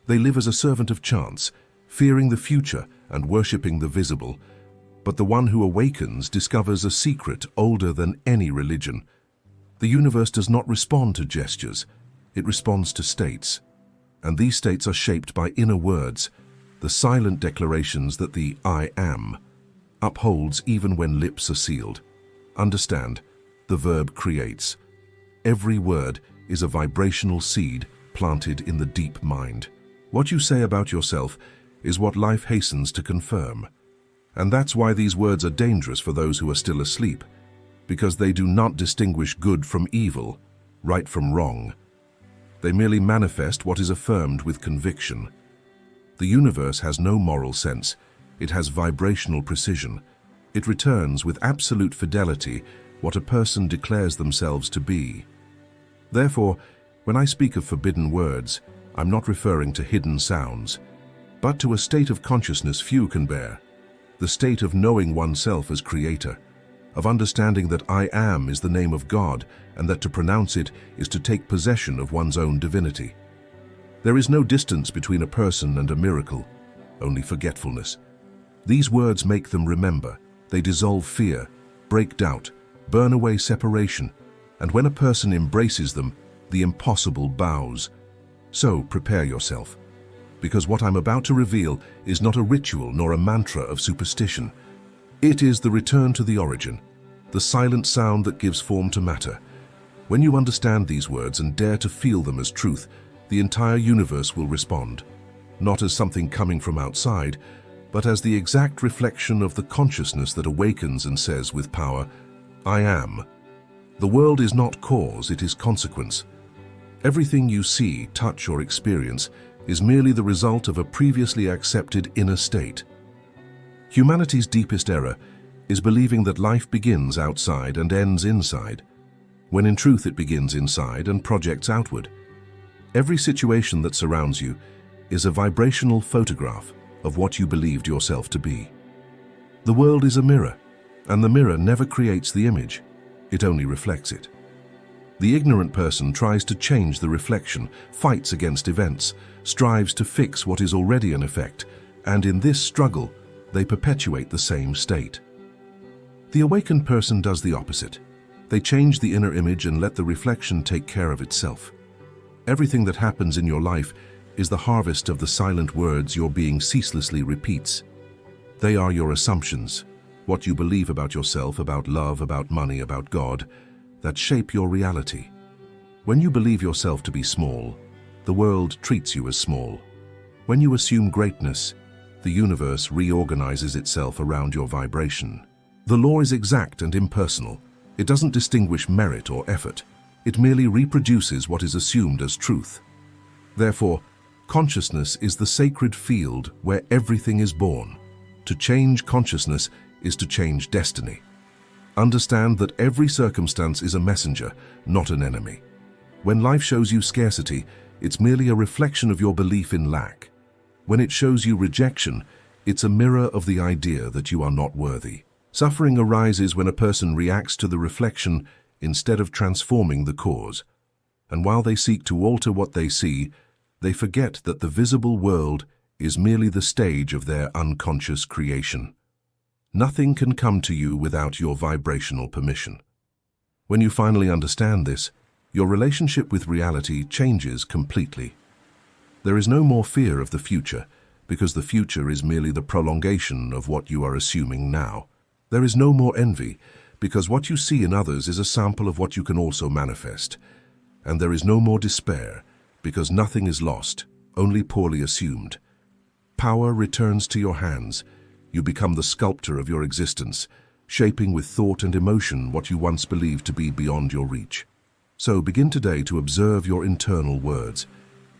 They live as a servant of chance, fearing the future and worshipping the visible. But the one who awakens discovers a secret older than any religion. The universe does not respond to gestures. It responds to states. And these states are shaped by inner words, the silent declarations that the I am upholds even when lips are sealed. Understand, the verb creates. Every word is a vibrational seed planted in the deep mind. What you say about yourself is what life hastens to confirm. And that's why these words are dangerous for those who are still asleep, because they do not distinguish good from evil, right from wrong. They merely manifest what is affirmed with conviction. The universe has no moral sense. It has vibrational precision. It returns with absolute fidelity what a person declares themselves to be. Therefore, when I speak of forbidden words, I'm not referring to hidden sounds, but to a state of consciousness few can bear, the state of knowing oneself as creator, of understanding that I am is the name of God and that to pronounce it is to take possession of one's own divinity. There is no distance between a person and a miracle, only forgetfulness. These words make them remember. They dissolve fear, break doubt, burn away separation, and when a person embraces them, the impossible bows. So prepare yourself, because what I'm about to reveal is not a ritual nor a mantra of superstition. It is the return to the origin, the silent sound that gives form to matter. When you understand these words and dare to feel them as truth, the entire universe will respond, not as something coming from outside, but as the exact reflection of the consciousness that awakens and says with power, I am. The world is not cause, it is consequence. Everything you see, touch, or experience is merely the result of a previously accepted inner state. Humanity's deepest error is believing that life begins outside and ends inside, when in truth it begins inside and projects outward. Every situation that surrounds you is a vibrational photograph of what you believed yourself to be. The world is a mirror, and the mirror never creates the image, it only reflects it. The ignorant person tries to change the reflection, fights against events, strives to fix what is already an effect, and in this struggle, they perpetuate the same state. The awakened person does the opposite. They change the inner image and let the reflection take care of itself. Everything that happens in your life is the harvest of the silent words your being ceaselessly repeats. They are your assumptions, what you believe about yourself, about love, about money, about God, that shape your reality. When you believe yourself to be small, the world treats you as small. When you assume greatness, the universe reorganizes itself around your vibration. The law is exact and impersonal. It doesn't distinguish merit or effort. It merely reproduces what is assumed as truth. Therefore, consciousness is the sacred field where everything is born. To change consciousness is to change destiny. Understand that every circumstance is a messenger, not an enemy. When life shows you scarcity, it's merely a reflection of your belief in lack. When it shows you rejection, it's a mirror of the idea that you are not worthy. Suffering arises when a person reacts to the reflection instead of transforming the cause. And while they seek to alter what they see, they forget that the visible world is merely the stage of their unconscious creation. Nothing can come to you without your vibrational permission. When you finally understand this, your relationship with reality changes completely. There is no more fear of the future, because the future is merely the prolongation of what you are assuming now. There is no more envy, because what you see in others is a sample of what you can also manifest. And there is no more despair, because nothing is lost, only poorly assumed. Power returns to your hands. You become the sculptor of your existence, shaping with thought and emotion what you once believed to be beyond your reach. So begin today to observe your internal words.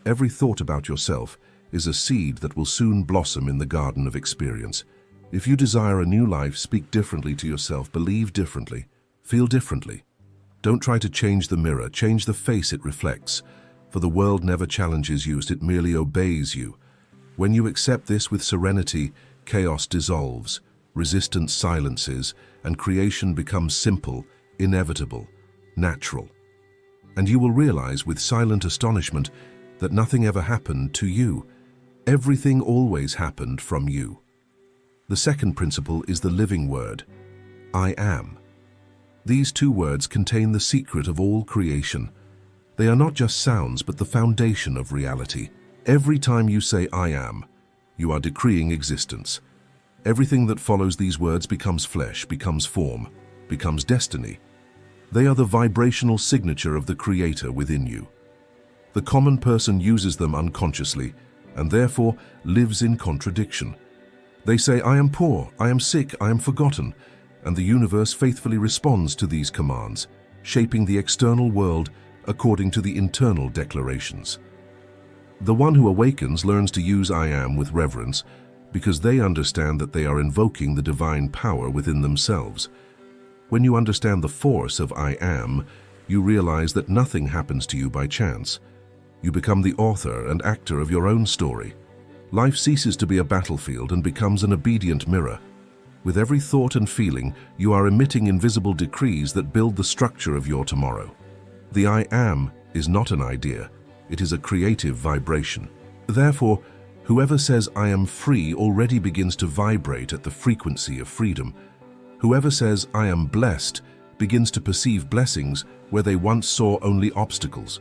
Every thought about yourself is a seed that will soon blossom in the garden of experience. If you desire a new life, speak differently to yourself, believe differently, feel differently. Don't try to change the mirror, change the face it reflects, for the world never challenges you, it merely obeys you. When you accept this with serenity, chaos dissolves, resistance silences, and creation becomes simple, inevitable, natural. And you will realize with silent astonishment that nothing ever happened to you. Everything always happened from you. The second principle is the living word, I am. These two words contain the secret of all creation. They are not just sounds, but the foundation of reality. Every time you say I am, you are decreeing existence. Everything that follows these words becomes flesh, becomes form, becomes destiny. They are the vibrational signature of the Creator within you. The common person uses them unconsciously and therefore lives in contradiction. They say, I am poor, I am sick, I am forgotten, and the universe faithfully responds to these commands, shaping the external world according to the internal declarations. The one who awakens learns to use I am with reverence because they understand that they are invoking the divine power within themselves. When you understand the force of I am, you realize that nothing happens to you by chance. You become the author and actor of your own story. Life ceases to be a battlefield and becomes an obedient mirror. With every thought and feeling, you are emitting invisible decrees that build the structure of your tomorrow. The I am is not an idea, it is a creative vibration. Therefore, whoever says I am free already begins to vibrate at the frequency of freedom. Whoever says I am blessed begins to perceive blessings where they once saw only obstacles.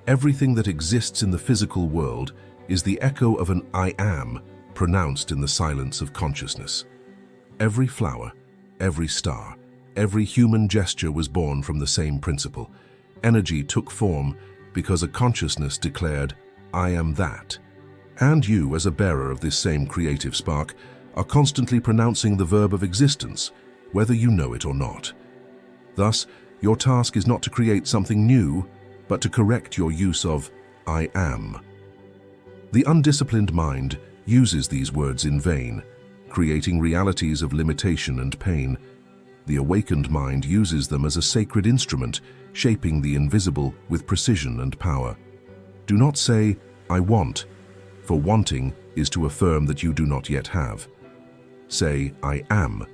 Everything that exists in the physical world is the echo of an I am pronounced in the silence of consciousness. Every flower, every star, every human gesture was born from the same principle. Energy took form because a consciousness declared, I am that. And you, as a bearer of this same creative spark, are constantly pronouncing the verb of existence, whether you know it or not. Thus, your task is not to create something new, but to correct your use of I am. The undisciplined mind uses these words in vain, creating realities of limitation and pain. The awakened mind uses them as a sacred instrument, shaping the invisible with precision and power. Do not say, I want, for wanting is to affirm that you do not yet have. Say, I am,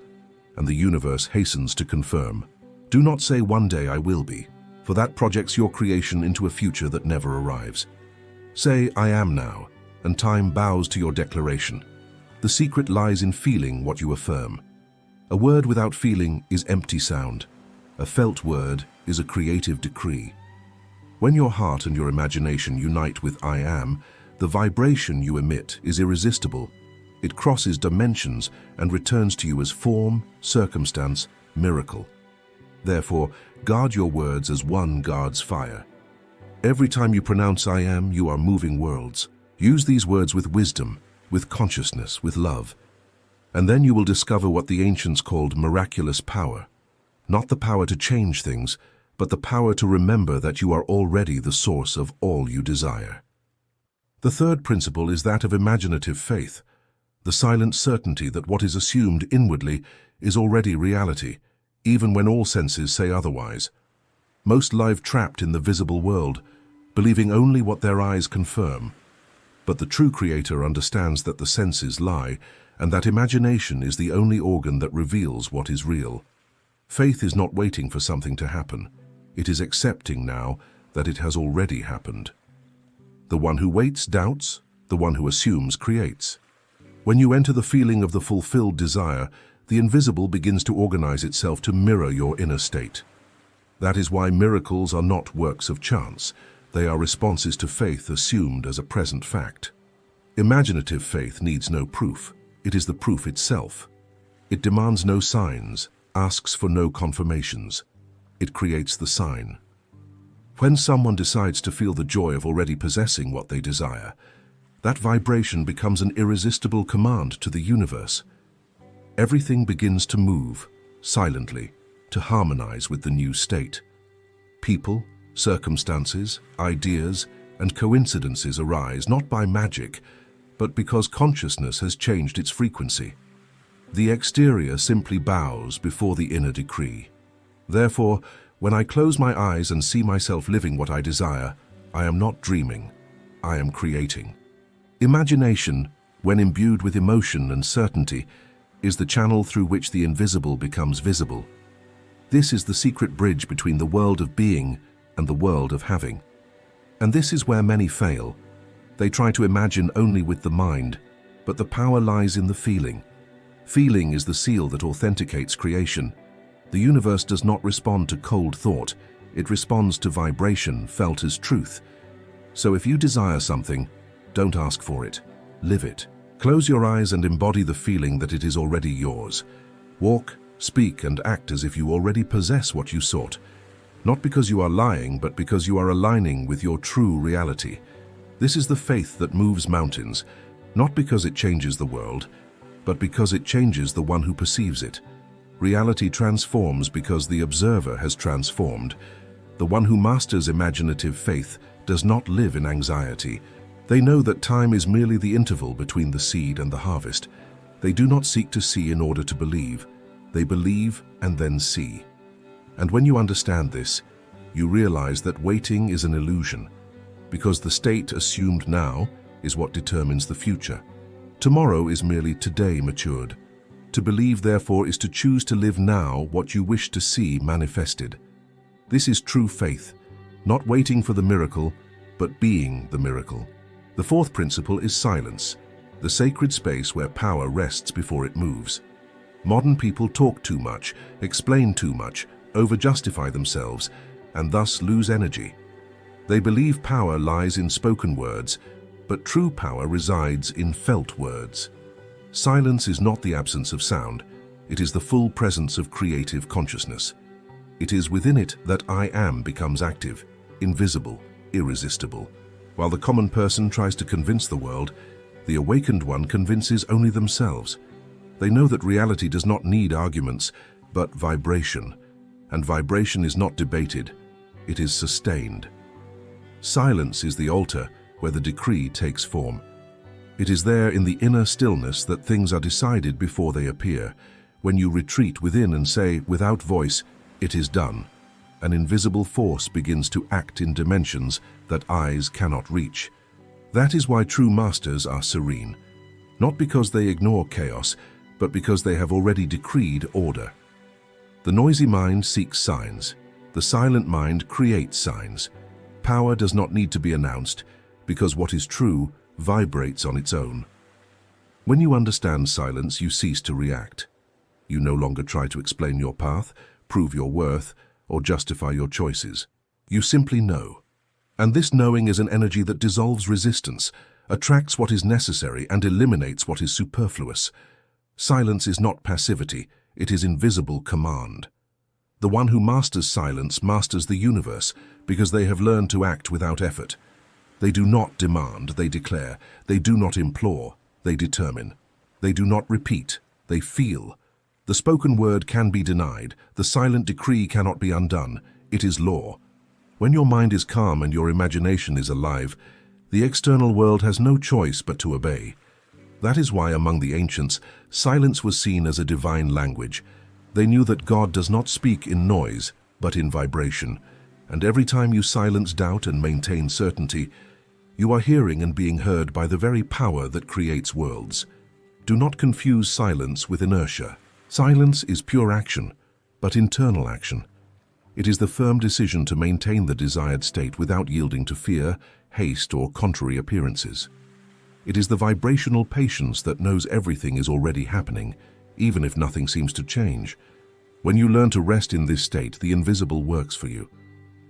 and the universe hastens to confirm. Do not say one day I will be, for that projects your creation into a future that never arrives. Say, I am now, and time bows to your declaration. The secret lies in feeling what you affirm. A word without feeling is empty sound. A felt word is a creative decree. When your heart and your imagination unite with I am, the vibration you emit is irresistible. It crosses dimensions and returns to you as form, circumstance, miracle. Therefore, guard your words as one guards fire. Every time you pronounce I am, you are moving worlds. Use these words with wisdom, with consciousness, with love. And then you will discover what the ancients called miraculous power. Not the power to change things, but the power to remember that you are already the source of all you desire. The third principle is that of imaginative faith, the silent certainty that what is assumed inwardly is already reality, even when all senses say otherwise. Most live trapped in the visible world, believing only what their eyes confirm. But the true creator understands that the senses lie, and that imagination is the only organ that reveals what is real. Faith is not waiting for something to happen. It is accepting now that it has already happened. The one who waits doubts, the one who assumes creates. When you enter the feeling of the fulfilled desire, the invisible begins to organize itself to mirror your inner state. That is why miracles are not works of chance. They are responses to faith assumed as a present fact. Imaginative faith needs no proof. It is the proof itself. It demands no signs, asks for no confirmations. It creates the sign. When someone decides to feel the joy of already possessing what they desire, that vibration becomes an irresistible command to the universe. Everything begins to move, silently, to harmonize with the new state. People, circumstances, ideas, and coincidences arise not by magic, but because consciousness has changed its frequency. The exterior simply bows before the inner decree. Therefore, when I close my eyes and see myself living what I desire, I am not dreaming, I am creating. Imagination, when imbued with emotion and certainty, is the channel through which the invisible becomes visible. This is the secret bridge between the world of being and the world of having. And this is where many fail. They try to imagine only with the mind, but the power lies in the feeling. Feeling is the seal that authenticates creation. The universe does not respond to cold thought, it responds to vibration felt as truth. So if you desire something, don't ask for it, live it. Close your eyes and embody the feeling that it is already yours. Walk, speak, and act as if you already possess what you sought. Not because you are lying, but because you are aligning with your true reality. This is the faith that moves mountains, not because it changes the world, but because it changes the one who perceives it. Reality transforms because the observer has transformed. The one who masters imaginative faith does not live in anxiety. They know that time is merely the interval between the seed and the harvest. They do not seek to see in order to believe. They believe and then see. And when you understand this, you realize that waiting is an illusion, because the state assumed now is what determines the future. Tomorrow is merely today matured. To believe, therefore, is to choose to live now what you wish to see manifested. This is true faith, not waiting for the miracle, but being the miracle. The fourth principle is silence, the sacred space where power rests before it moves. Modern people talk too much, explain too much, over-justify themselves, and thus lose energy. They believe power lies in spoken words, but true power resides in felt words. Silence is not the absence of sound, it is the full presence of creative consciousness. It is within it that I am becomes active, invisible, irresistible. While the common person tries to convince the world, the awakened one convinces only themselves. They know that reality does not need arguments, but vibration. And vibration is not debated, it is sustained. Silence is the altar where the decree takes form. It is there in the inner stillness that things are decided before they appear. When you retreat within and say, without voice, it is done, an invisible force begins to act in dimensions that eyes cannot reach. That is why true masters are serene, not because they ignore chaos, but because they have already decreed order. The noisy mind seeks signs. The silent mind creates signs. Power does not need to be announced, because what is true vibrates on its own. When you understand silence, you cease to react. You no longer try to explain your path, prove your worth, or justify your choices. You simply know. And this knowing is an energy that dissolves resistance, attracts what is necessary, and eliminates what is superfluous. Silence is not passivity, it is invisible command. The one who masters silence masters the universe, because they have learned to act without effort. They do not demand, they declare. They do not implore, they determine. They do not repeat, they feel. The spoken word can be denied, the silent decree cannot be undone. It is law. When your mind is calm and your imagination is alive, the external world has no choice but to obey. That is why among the ancients, silence was seen as a divine language. They knew that God does not speak in noise, but in vibration. And every time you silence doubt and maintain certainty, you are hearing and being heard by the very power that creates worlds. Do not confuse silence with inertia. Silence is pure action, but internal action. It is the firm decision to maintain the desired state without yielding to fear, haste, or contrary appearances. It is the vibrational patience that knows everything is already happening, even if nothing seems to change. When you learn to rest in this state, the invisible works for you.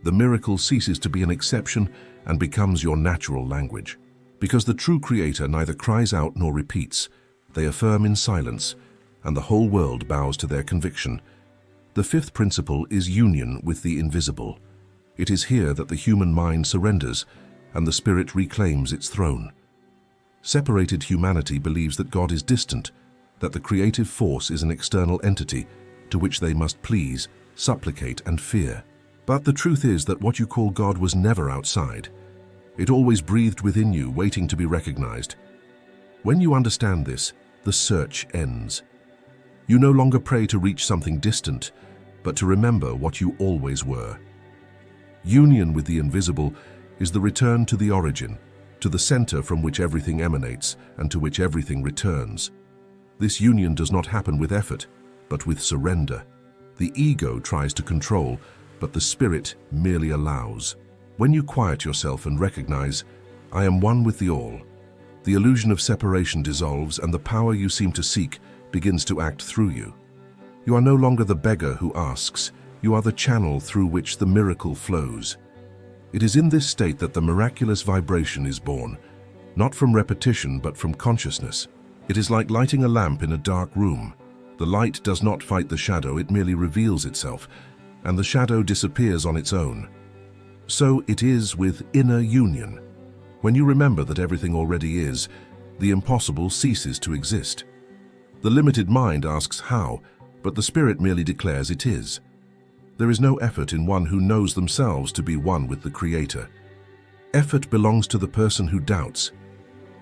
The miracle ceases to be an exception and becomes your natural language. Because the true creator neither cries out nor repeats, they affirm in silence, and the whole world bows to their conviction. The fifth principle is union with the invisible. It is here that the human mind surrenders and the spirit reclaims its throne. Separated humanity believes that God is distant, that the creative force is an external entity to which they must please, supplicate, and fear. But the truth is that what you call God was never outside. It always breathed within you, waiting to be recognized. When you understand this, the search ends. You no longer pray to reach something distant, but to remember what you always were. Union with the invisible is the return to the origin, to the center from which everything emanates and to which everything returns. This union does not happen with effort, but with surrender. The ego tries to control, but the spirit merely allows. When you quiet yourself and recognize, I am one with the all, the illusion of separation dissolves and the power you seem to seek begins to act through you. You are no longer the beggar who asks, you are the channel through which the miracle flows. It is in this state that the miraculous vibration is born, not from repetition but from consciousness. It is like lighting a lamp in a dark room. The light does not fight the shadow, it merely reveals itself, and the shadow disappears on its own. So it is with inner union. When you remember that everything already is, the impossible ceases to exist. The limited mind asks how, but the spirit merely declares it is. There is no effort in one who knows themselves to be one with the Creator. Effort belongs to the person who doubts.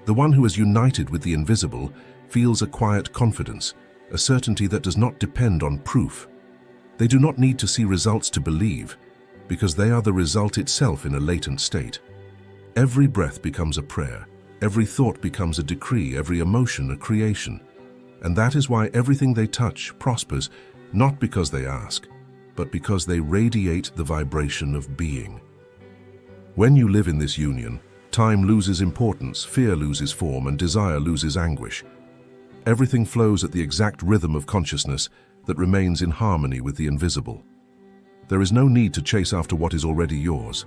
The one who is united with the invisible feels a quiet confidence, a certainty that does not depend on proof. They do not need to see results to believe, because they are the result itself in a latent state. Every breath becomes a prayer, every thought becomes a decree, every emotion a creation. And that is why everything they touch prospers, not because they ask, but because they radiate the vibration of being. When you live in this union, time loses importance, fear loses form, and desire loses anguish. Everything flows at the exact rhythm of consciousness that remains in harmony with the invisible. There is no need to chase after what is already yours.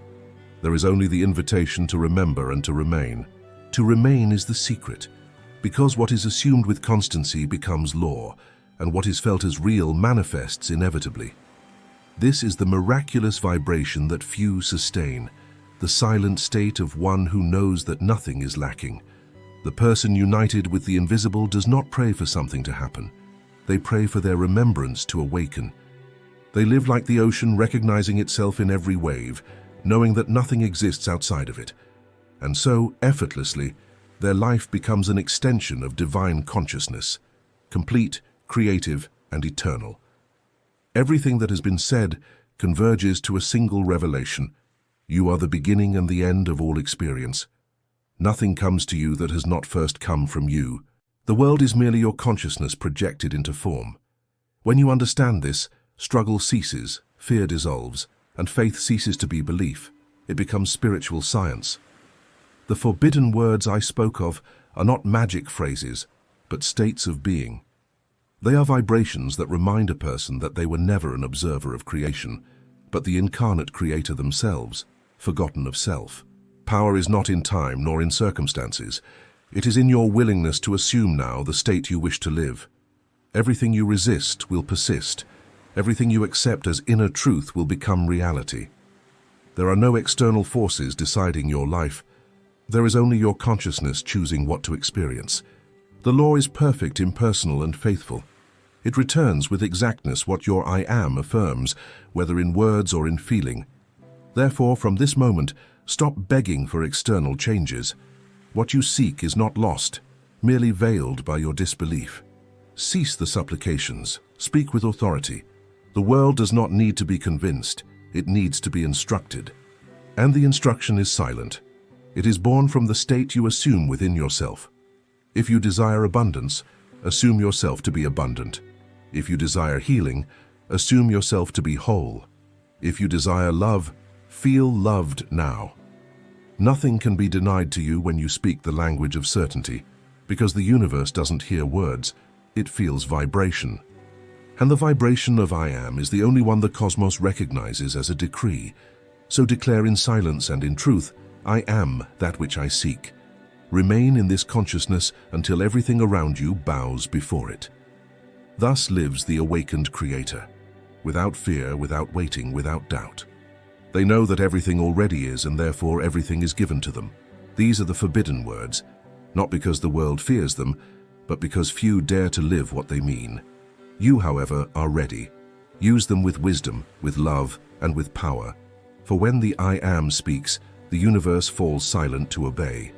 There is only the invitation to remember and to remain. To remain is the secret, because what is assumed with constancy becomes law, and what is felt as real manifests inevitably. This is the miraculous vibration that few sustain, the silent state of one who knows that nothing is lacking. The person united with the invisible does not pray for something to happen. They pray for their remembrance to awaken. They live like the ocean, recognizing itself in every wave, knowing that nothing exists outside of it. And so, effortlessly, their life becomes an extension of divine consciousness, complete, creative, and eternal. Everything that has been said converges to a single revelation. You are the beginning and the end of all experience. Nothing comes to you that has not first come from you. The world is merely your consciousness projected into form. When you understand this, struggle ceases, fear dissolves, and faith ceases to be belief. It becomes spiritual science. The forbidden words I spoke of are not magic phrases, but states of being. They are vibrations that remind a person that they were never an observer of creation, but the incarnate creator themselves, forgotten of self. Power is not in time nor in circumstances. It is in your willingness to assume now the state you wish to live. Everything you resist will persist. Everything you accept as inner truth will become reality. There are no external forces deciding your life. There is only your consciousness choosing what to experience. The law is perfect, impersonal, and faithful. It returns with exactness what your I am affirms, whether in words or in feeling. Therefore, from this moment, stop begging for external changes. What you seek is not lost, merely veiled by your disbelief. Cease the supplications. Speak with authority. The world does not need to be convinced. It needs to be instructed. And the instruction is silent. It is born from the state you assume within yourself. If you desire abundance, assume yourself to be abundant. If you desire healing, assume yourself to be whole. If you desire love, feel loved now. Nothing can be denied to you when you speak the language of certainty, because the universe doesn't hear words, it feels vibration. And the vibration of I am is the only one the cosmos recognizes as a decree. So declare in silence and in truth, I am that which I seek. Remain in this consciousness until everything around you bows before it. Thus lives the awakened creator, without fear, without waiting, without doubt. They know that everything already is, and therefore everything is given to them. These are the forbidden words, not because the world fears them, but because few dare to live what they mean. You, however, are ready. Use them with wisdom, with love, and with power. For when the I am speaks, the universe falls silent to obey.